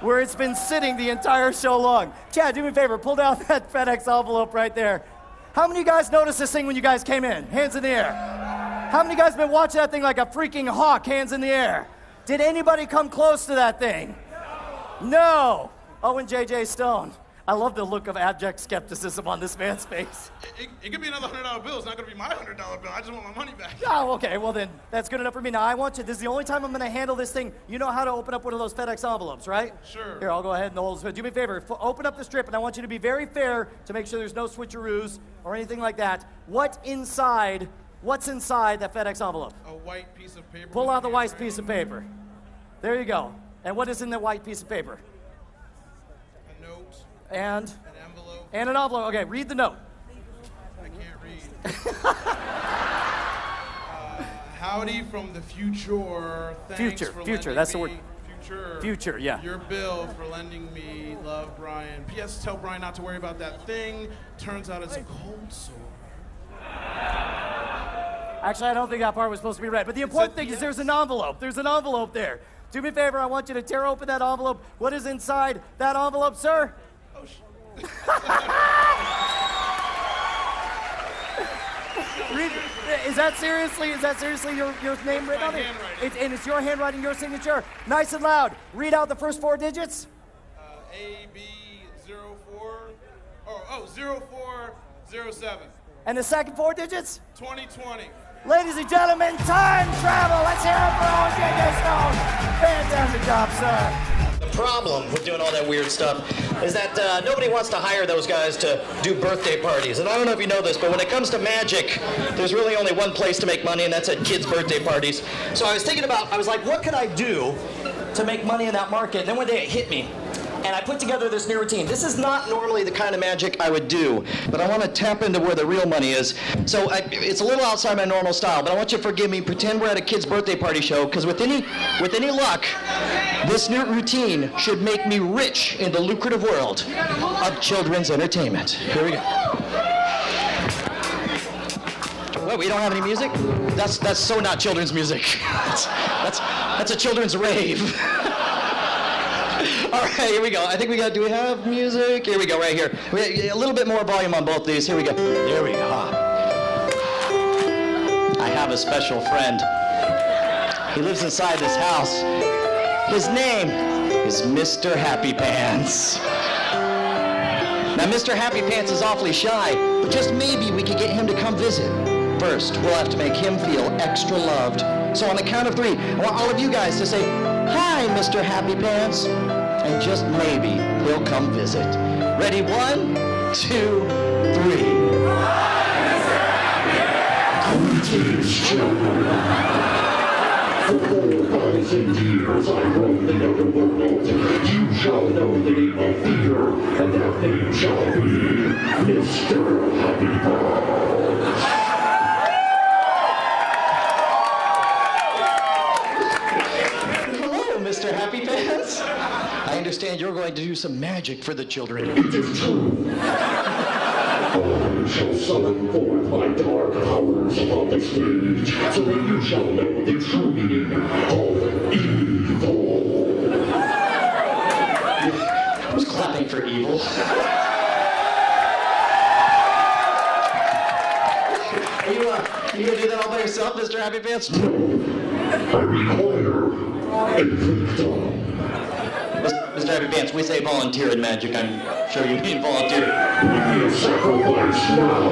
where it's been sitting the entire show long. Chad, do me a favor, pull down that FedEx envelope right there. How many of you guys noticed this thing when you guys came in? Hands in the air. How many of you guys been watching that thing like a freaking hawk? Hands in the air. Did anybody come close to that thing? No. Owen J.J. Stone. I love the look of abject skepticism on this man's face. It could be another $100 bill. It's not going to be my $100 bill. I just want my money back. Oh, okay. Well, then that's good enough for me. Now, I want you, this is the only time I'm going to handle this thing. You know how to open up one of those FedEx envelopes, right? Sure. Here, I'll go ahead and hold this. Do me a favor. Open up the strip, and I want you to be very fair to make sure there's no switcheroos or anything like that. What's inside that FedEx envelope? A white piece of paper. Pull out the white piece of paper. There you go. And what is in the white piece of paper? A note. And? An envelope. And an envelope. Okay, read the note. I can't read. Howdy from the future. Thanks for future. That's the word. Future, yeah. Your bill for lending me. Love, Brian. P.S. Tell Brian not to worry about that thing. Turns out it's a cold sore. Actually, I don't think that part was supposed to be read. But the important thing is there's an envelope. There's an envelope there. Do me a favor. I want you to tear open that envelope. What is inside that envelope, sir? Oh, Is that seriously your name written on it? And it's your handwriting, your signature. Nice and loud. Read out the first 4 digits. AB04. 0407. And the second 4 digits? 2020. Ladies and gentlemen, time travel. Let's hear it for Owen J.J. Stone. Fantastic job, sir. The problem with doing all that weird stuff is that nobody wants to hire those guys to do birthday parties. And I don't know if you know this, but when it comes to magic, there's really only one place to make money, and that's at kids' birthday parties. So I was thinking I was like, what could I do to make money in that market? And then one day it hit me. And I put together this new routine. This is not normally the kind of magic I would do, but I want to tap into where the real money is. So it's a little outside my normal style, but I want you to forgive me. Pretend we're at a kid's birthday party show, because with any luck, this new routine should make me rich in the lucrative world of children's entertainment. Here we go. What, we don't have any music? That's so not children's music. That's a children's rave. All right, here we go. I think we got, do we have music? Here we go, right here. A little bit more volume on both these. Here we go. There we go. I have a special friend. He lives inside this house. His name is Mr. Happy Pants. Now, Mr. Happy Pants is awfully shy, but just maybe we could get him to come visit. First, we'll have to make him feel extra loved. So on the count of 3, I want all of you guys to say, "Hi, Mr. Happy Pants." And just maybe he'll come visit. Ready? 1, 2, 3. Greetings, children. For 4,000 years I roam the outer world. You shall know the name of fear, and that name shall be Mr. Happy Pants. Hello, Mr. Happy Pants. I understand you're going to do some magic for the children. It is true. I shall summon forth my dark powers upon the stage, so that you shall know the true meaning of evil. I was clapping for evil. Are you gonna do that all by yourself, Mr. Happy Pants? No, I require a victim. Mr. Happy Pants, we say volunteer in magic. I'm sure you mean volunteer. We sacrifice now.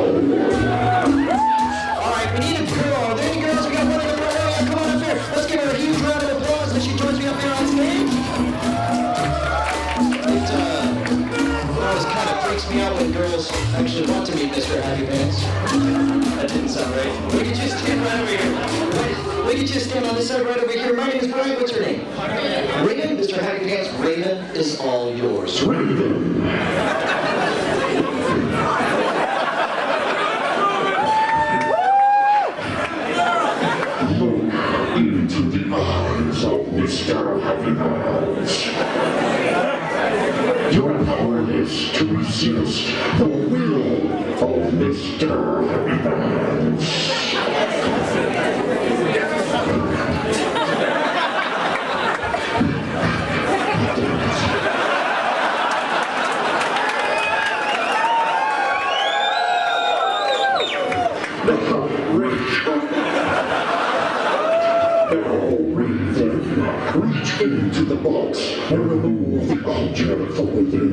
All right, we need a girl. Are there any girls? We got one in the front area. Come on up here. Let's give her a huge round of applause as she joins me up here on stage. It always kind of freaks me out when girls actually want to meet Mr. Happy Pants. That didn't sound right. We could just stand right over here. We could just stand on this side right over here. My name is Brian. What's your name? Raven. Mr. Happy Pants, Raven is all yours. Raven. Look into the eyes of Mr. Happy Pants. You're powerless to resist the will of Mr. Happy Pants. Reach into the box and remove the object from within.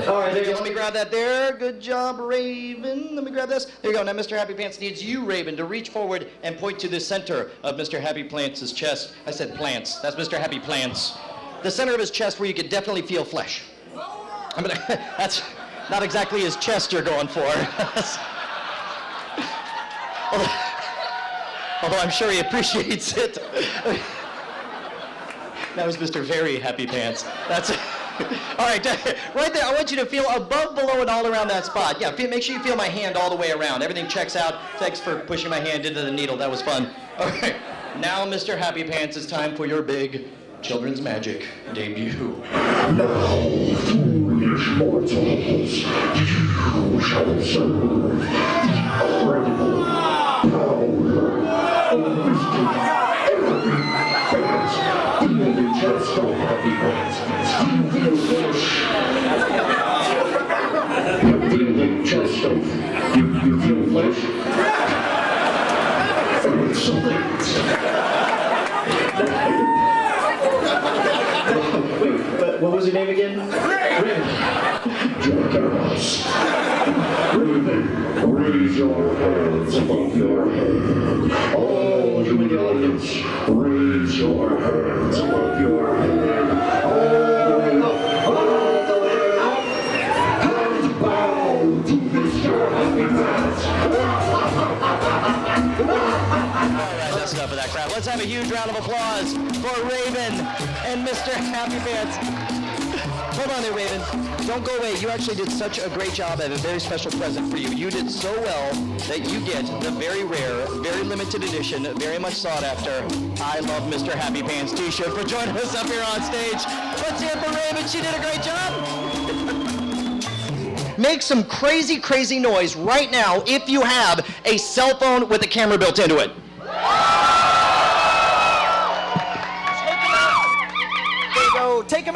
All right, there you go. Let me grab that there. Good job, Raven. Let me grab this. There you go. Now, Mr. Happy Pants needs you, Raven, to reach forward and point to the center of Mr. Happy Pants' chest. I said plants. That's Mr. Happy Plants. The center of his chest where you could definitely feel flesh. That's not exactly his chest you're going for. Although I'm sure he appreciates it. That was Mr. Very Happy Pants. That's it. All right, right there, I want you to feel above, below, and all around that spot. Yeah, make sure you feel my hand all the way around. Everything checks out. Thanks for pushing my hand into the needle. That was fun. All right, now, Mr. Happy Pants, it's time for your big children's magic debut. Now, foolish mortals, you shall observe the incredible power of Mr. Happy Pants. Feel the chest of Happy Pants. Feel the flesh. Feel the chest of... You feel flesh? Excellent. Wait, what was your name again? Jackass. Raven, raise your hands above your head. All you in the audience, raise your hands above your head. All the way up, all the way up. And bow to Mr. Happy Pants. All right, that's enough of that crap. Let's have a huge round of applause for Raven and Mr. Happy Pants. Hold on there, Raven. Don't go away. You actually did such a great job. I have a very special present for you. You did so well that you get the very rare, very limited edition, very much sought after I Love Mr. Happy Pants t-shirt for joining us up here on stage. Let's hear it for Raven. She did a great job. Make some crazy, crazy noise right now if you have a cell phone with a camera built into it.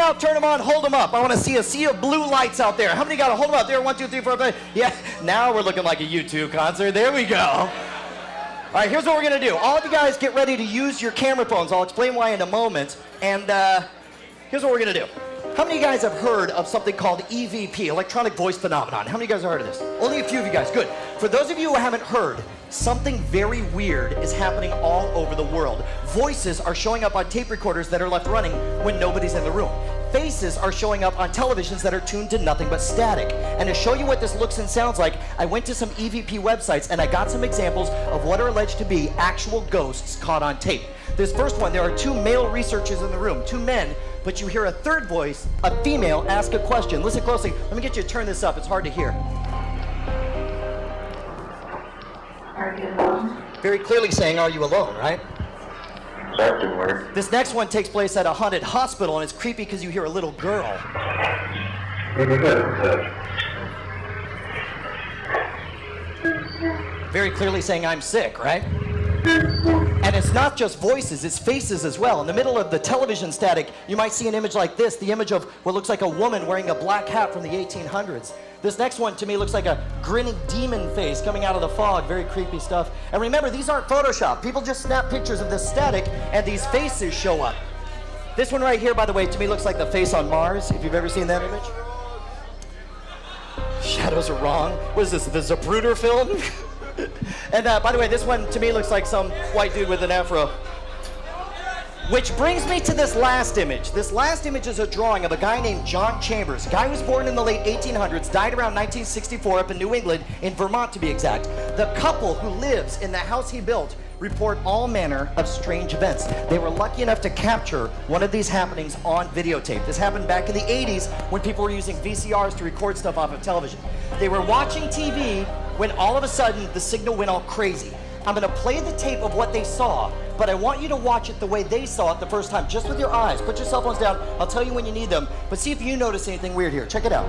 out, turn them on, hold them up. I want to see a sea of blue lights out there. How many got to hold them up? There, 1, 2, 3, 4, 5. Yeah, now we're looking like a U2 concert. There we go. All right, here's what we're going to do. All of you guys get ready to use your camera phones. I'll explain why in a moment. And here's what we're going to do. How many of you guys have heard of something called EVP, electronic voice phenomenon? How many of you guys have heard of this? Only a few of you guys. Good. For those of you who haven't heard, something very weird is happening all over the world. Voices are showing up on tape recorders that are left running when nobody's in the room. Faces are showing up on televisions that are tuned to nothing but static. And to show you what this looks and sounds like, I went to some EVP websites and I got some examples of what are alleged to be actual ghosts caught on tape. This first one, there are 2 male researchers in the room, 2 men, but you hear a third voice, a female, ask a question. Listen closely. Let me get you to turn this up. It's hard to hear. Are you alone? Very clearly saying, are you alone, right? That didn't work. This next one takes place at a haunted hospital, and it's creepy because you hear a little girl. Very clearly saying, I'm sick, right? And it's not just voices, it's faces as well. In the middle of the television static, you might see an image like this, the image of what looks like a woman wearing a black hat from the 1800s. This next one to me looks like a grinning demon face coming out of the fog, very creepy stuff. And remember, these aren't Photoshop. People just snap pictures of this static and these faces show up. This one right here, by the way, to me looks like the face on Mars, if you've ever seen that image. Shadows are wrong. What is this, the Zapruder film? And by the way, this one to me looks like some white dude with an afro. Which brings me to this last image. This last image is a drawing of a guy named John Chambers. Guy was born in the late 1800s, died around 1964 up in New England, in Vermont to be exact. The couple who lives in the house he built report all manner of strange events. They were lucky enough to capture one of these happenings on videotape. This happened back in the 80s when people were using VCRs to record stuff off of television. They were watching TV when all of a sudden the signal went all crazy. I'm gonna play the tape of what they saw, but I want you to watch it the way they saw it the first time, just with your eyes. Put your cell phones down, I'll tell you when you need them, but see if you notice anything weird here. Check it out.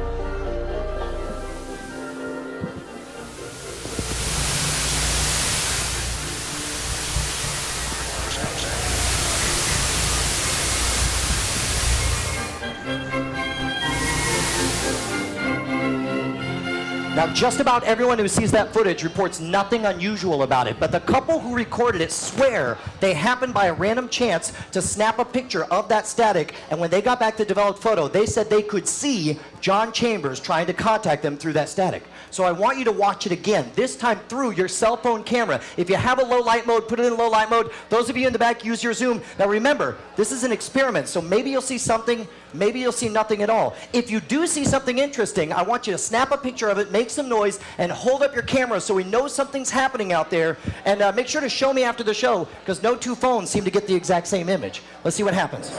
Now, just about everyone who sees that footage reports nothing unusual about it, but the couple who recorded it swear they happened by a random chance to snap a picture of that static, and when they got back to develop photo, they said they could see John Chambers trying to contact them through that static. So I want you to watch it again, this time through your cell phone camera. If you have a low light mode, put it in low light mode. Those of you in the back, use your zoom. Now remember, this is an experiment, so maybe you'll see something, maybe you'll see nothing at all. If you do see something interesting, I want you to snap a picture of it, make some noise, and hold up your camera so we know something's happening out there. And make sure to show me after the show, because no 2 phones seem to get the exact same image. Let's see what happens.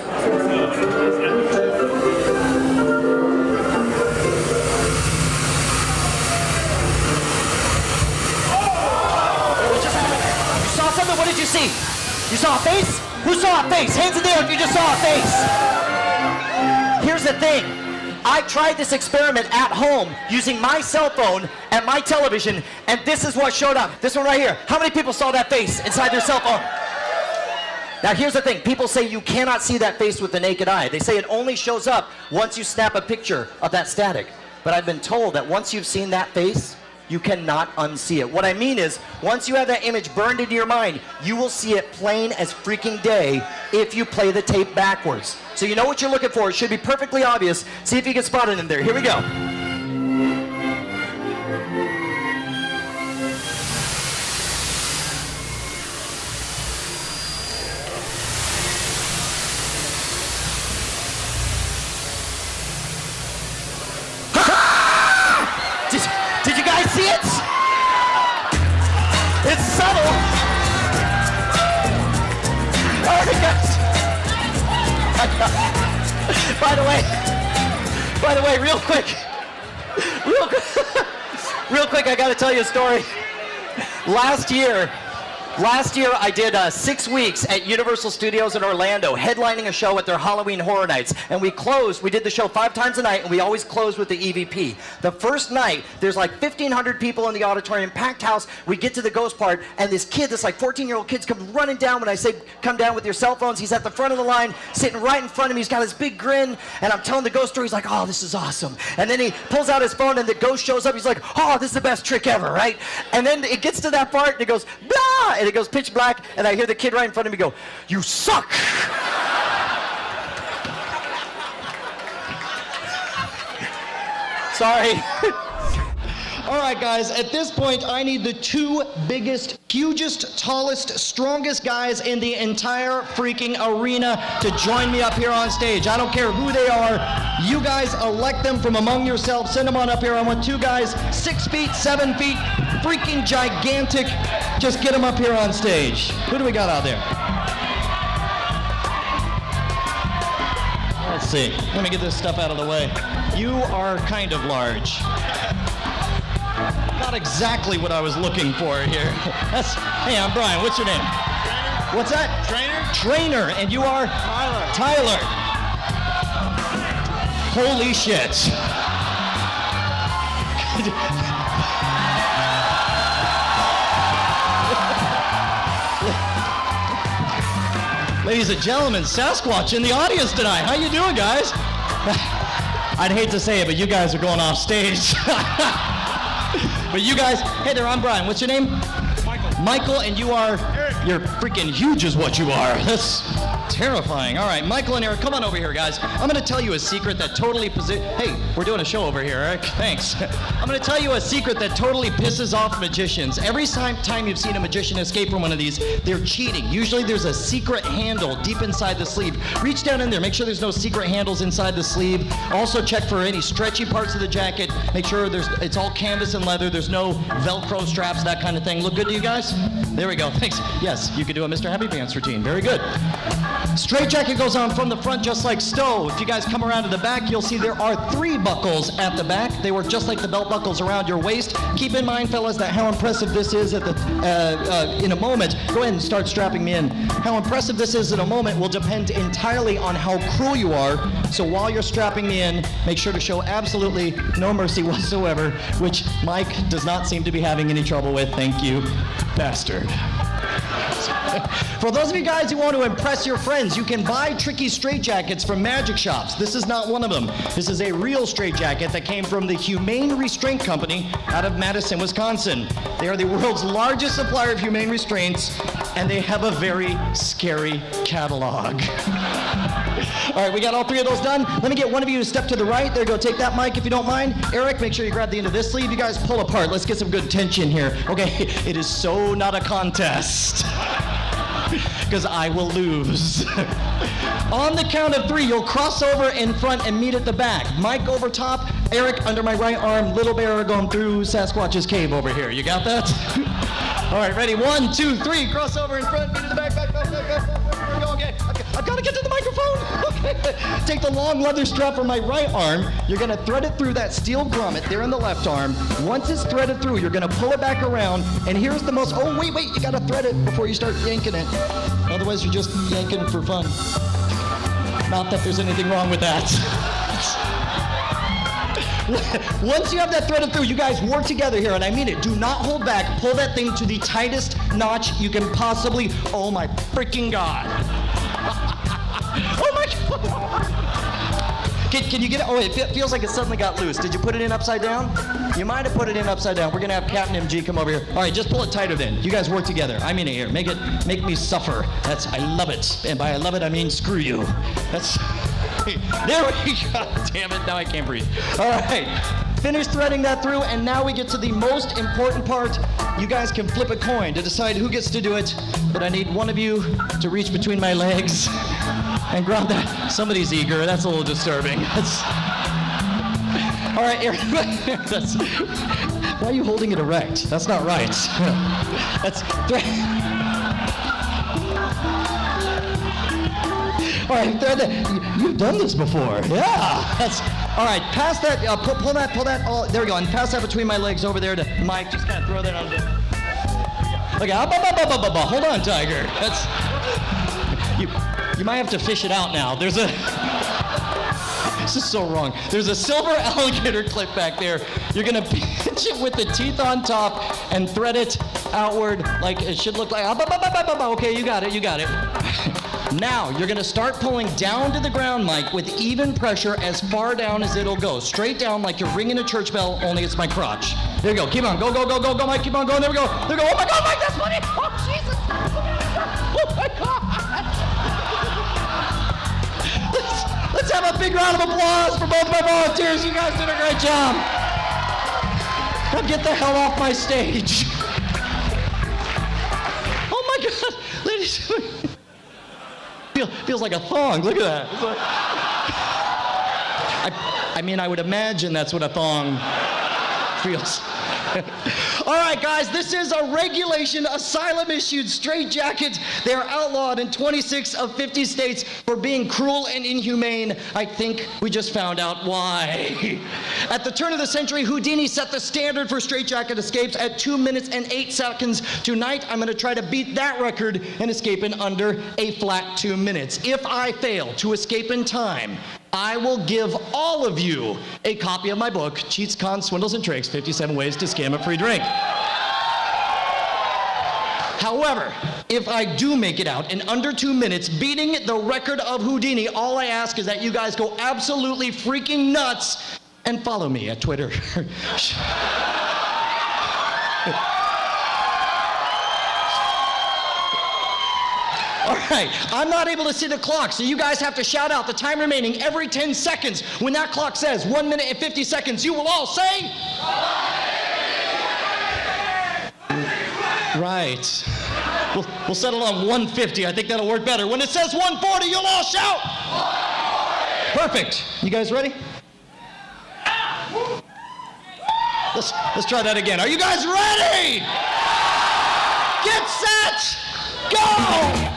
What did you see? You saw a face? Who saw a face? Hands in the air if you just saw a face. Here's the thing. I tried this experiment at home using my cell phone and my television, and this is what showed up. This one right here. How many people saw that face inside their cell phone? Now here's the thing. People say you cannot see that face with the naked eye. They say it only shows up once you snap a picture of that static. But I've been told that once you've seen that face, you cannot unsee it. What I mean is, once you have that image burned into your mind, you will see it plain as freaking day if you play the tape backwards. So you know what you're looking for. It should be perfectly obvious. See if you can spot it in there. Here we go. Did you guys see it? It's subtle. All right, guys. By the way, real quick, I got to tell you a story. Last year, Last year, I did 6 weeks at Universal Studios in Orlando, headlining a show at their Halloween Horror Nights. And we did the show 5 times a night, and we always closed with the EVP. The first night, there's like 1,500 people in the auditorium, packed house. We get to the ghost part, and this kid, this like 14-year-old kid, comes running down. When I say, come down with your cell phones, he's at the front of the line, sitting right in front of me. He's got his big grin, and I'm telling the ghost story. He's like, oh, this is awesome. And then he pulls out his phone, and the ghost shows up. He's like, oh, this is the best trick ever, right? And then it gets to that part, and it goes, blah, and it goes pitch black. And I hear the kid right in front of me go, you suck! Sorry. All right, guys, at this point, I need the 2 biggest, hugest, tallest, strongest guys in the entire freaking arena to join me up here on stage. I don't care who they are. You guys elect them from among yourselves. Send them on up here. I want 2 guys, 6 feet, 7 feet, freaking gigantic. Just get them up here on stage. Who do we got out there? Let's see. Let me get this stuff out of the way. You are kind of large. Not exactly what I was looking for here. Hey, I'm Brian. What's your name? Trainer. What's that? Trainer. And you are? Tyler. Holy shit. Ladies and gentlemen, Sasquatch in the audience tonight. How you doing, guys? I'd hate to say it, but you guys are going off stage. But you guys, hey there, I'm Brian. What's your name? Michael, and you are? Eric. You're freaking huge is what you are. That's terrifying. All right, Michael and Eric, come on over here, guys. I'm going to tell you a secret that totally Hey, we're doing a show over here, Eric. Thanks. I'm going to tell you a secret that totally pisses off magicians. Every time you've seen a magician escape from one of these, they're cheating. Usually there's a secret handle deep inside the sleeve. Reach down in there. Make sure there's no secret handles inside the sleeve. Also check for any stretchy parts of the jacket. Make sure it's all canvas and leather. There's no Velcro straps, that kind of thing. Look good to you guys? There we go. Thanks. Yes, you could do a Mr. Happy Pants routine. Very good. Straitjacket goes on from the front just like Stowe. If you guys come around to the back, you'll see there are 3 buckles at the back. They work just like the belt buckles around your waist. Keep in mind, fellas, that how impressive this is at in a moment. Go ahead and start strapping me in. How impressive this is in a moment will depend entirely on how cruel you are. So while you're strapping me in, make sure to show absolutely no mercy whatsoever, which Mike does not seem to be having any trouble with. Thank you, bastard. For those of you guys who want to impress your friends, you can buy tricky straitjackets from magic shops. This is not one of them. This is a real straitjacket that came from the Humane Restraint Company out of Madison, Wisconsin. They are the world's largest supplier of humane restraints, and they have a very scary catalog. All right, we got all 3 of those done. Let me get one of you to step to the right. There you go. Take that mic if you don't mind. Eric, make sure you grab the end of this sleeve. You guys pull apart. Let's get some good tension here. Okay, it is so not a contest. Because I will lose. On the count of 3, you'll cross over in front and meet at the back. Mike over top, Eric under my right arm, Little Bear going through Sasquatch's cave over here. You got that? All right, ready? 1, 2, 3, cross over in front, meet at the back, back. Here we go, okay. I've got to get to the microphone. Okay. Take the long leather strap from my right arm. You're going to thread it through that steel grommet there in the left arm. Once it's threaded through, you're going to pull it back around. And here's the most, oh, wait, you got to thread it before you start yanking it. Otherwise, you're just yanking for fun. Not that there's anything wrong with that. Once you have that threaded through, you guys work together here, and I mean it. Do not hold back. Pull that thing to the tightest notch you can possibly. Oh my freaking God. Oh my God. Can you get it? Oh, it feels like it suddenly got loose. Did you put it in upside down? You might have put it in upside down. We're gonna have Captain MG come over here. All right, just pull it tighter then. You guys work together. I mean it here. Make me suffer. I love it. And by I love it, I mean screw you. There we go. Damn it, now I can't breathe. All right, finish threading that through, and now we get to the most important part. You guys can flip a coin to decide who gets to do it, but I need one of you to reach between my legs and grab that. Somebody's eager. That's a little disturbing. All right, Eric. Why are you holding it erect? That's not right. All right, you've done this before. Yeah. All right, pass that, pull that, there we go, and pass that between my legs over there to Mike. Just kind of throw that on there. Okay, hold on, Tiger. That's you might have to fish it out now. This is so wrong. There's a silver alligator clip back there. You're gonna pinch it with the teeth on top and thread it outward like it should look like. Okay, you got it. Now, you're gonna start pulling down to the ground, Mike, with even pressure as far down as it'll go. Straight down like you're ringing a church bell, only it's my crotch. There you go, keep on, go, Mike, keep on going, there we go. Oh my God, Mike, that's funny! Oh, Jesus! Oh my God! Let's have a big round of applause for both my volunteers. You guys did a great job. Now get the hell off my stage. Oh my God, ladies and gentlemen. Feels like a thong. Look at that. Like, I mean, I would imagine that's what a thong feels. All right, guys, this is a regulation asylum-issued straitjacket. They are outlawed in 26 of 50 states for being cruel and inhumane. I think we just found out why. At the turn of the century, Houdini set the standard for straitjacket escapes at 2 minutes and 8 seconds. Tonight, I'm going to try to beat that record and escape in under a flat 2 minutes. If I fail to escape in time, I will give all of you a copy of my book, Cheats, Cons, Swindles, and Tricks, 57 Ways to Scam a Free Drink. However, if I do make it out in under 2 minutes, beating the record of Houdini, all I ask is that you guys go absolutely freaking nuts and follow me at Twitter. All right, I'm not able to see the clock, so you guys have to shout out the time remaining every 10 seconds. When that clock says 1 minute and 50 seconds, you will all say... Right. We'll settle on 150. I think that'll work better. When it says 140, you'll all shout! 140! Perfect. You guys ready? Let's try that again. Are you guys ready? Get set! Go!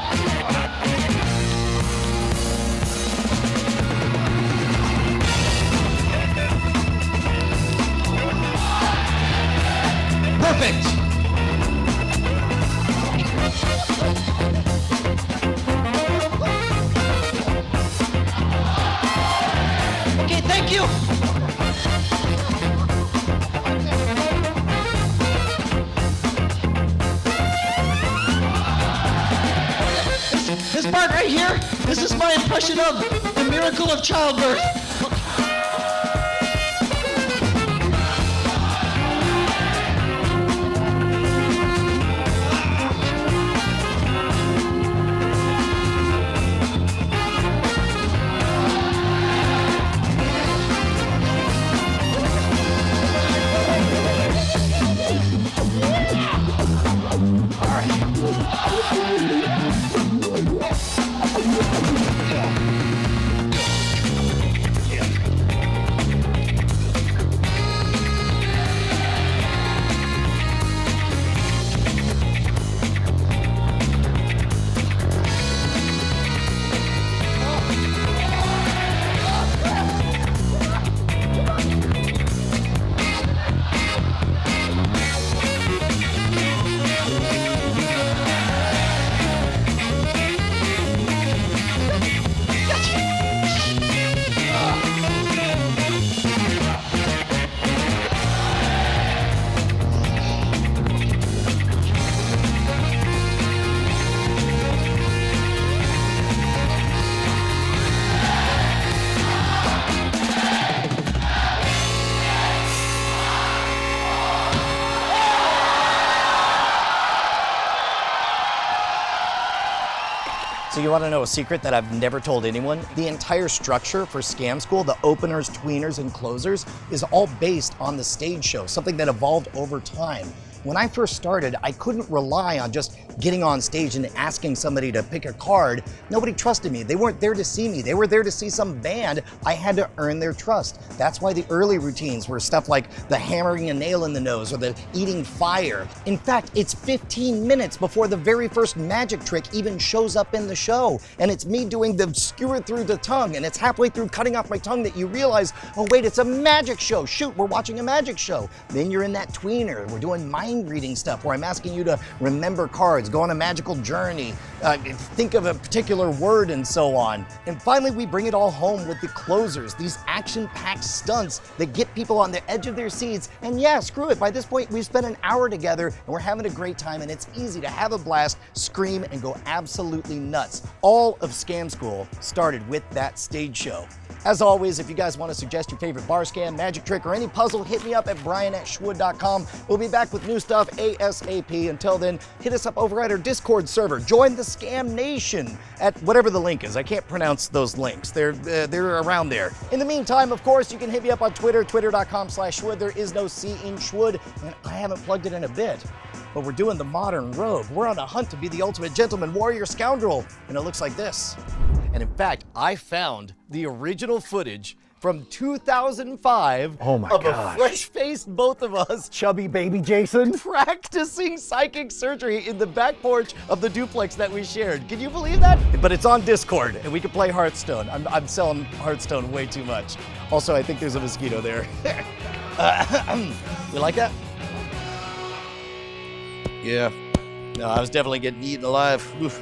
Perfect. Okay, thank you. This part right here, this is my impression of the miracle of childbirth. So you want to know a secret that I've never told anyone? The entire structure for Scam School, the openers, tweeners, and closers, is all based on the stage show, something that evolved over time. When I first started, I couldn't rely on just getting on stage and asking somebody to pick a card. Nobody trusted me. They weren't there to see me. They were there to see some band. I had to earn their trust. That's why the early routines were stuff like the hammering a nail in the nose or the eating fire. In fact, it's 15 minutes before the very first magic trick even shows up in the show. And it's me doing the skewer through the tongue, and it's halfway through cutting off my tongue that you realize, oh wait, it's a magic show. Shoot, we're watching a magic show. Then you're in that tweener. We're doing mind mind reading stuff where I'm asking you to remember cards, go on a magical journey, think of a particular word and so on. And finally, we bring it all home with the closers, these action-packed stunts that get people on the edge of their seats. And yeah, screw it, by this point we've spent an hour together and we're having a great time, and it's easy to have a blast, scream, and go absolutely nuts. All of Scam School started with that stage show. As always, if you guys want to suggest your favorite bar scam, magic trick, or any puzzle, hit me up at brian@schwood.com. We'll be back with new stuff ASAP. Until then, hit us up over at our Discord server. Join the Scam Nation at whatever the link is. I can't pronounce those links. They're around there. In the meantime, of course, you can hit me up on Twitter, twitter.com/Schwood. There is no C in Schwood, and I haven't plugged it in a bit. But we're doing the modern rogue. We're on a hunt to be the ultimate gentleman, warrior, scoundrel, and it looks like this. And in fact, I found the original footage from 2005 Oh my of gosh. a fresh-faced both of us Chubby baby Jason. practicing psychic surgery in the back porch of the duplex that we shared. Can you believe that? But it's on Discord, and we can play Hearthstone. I'm selling Hearthstone way too much. Also, I think there's a mosquito there. You like that? Yeah. No, I was definitely getting eaten alive. Oof.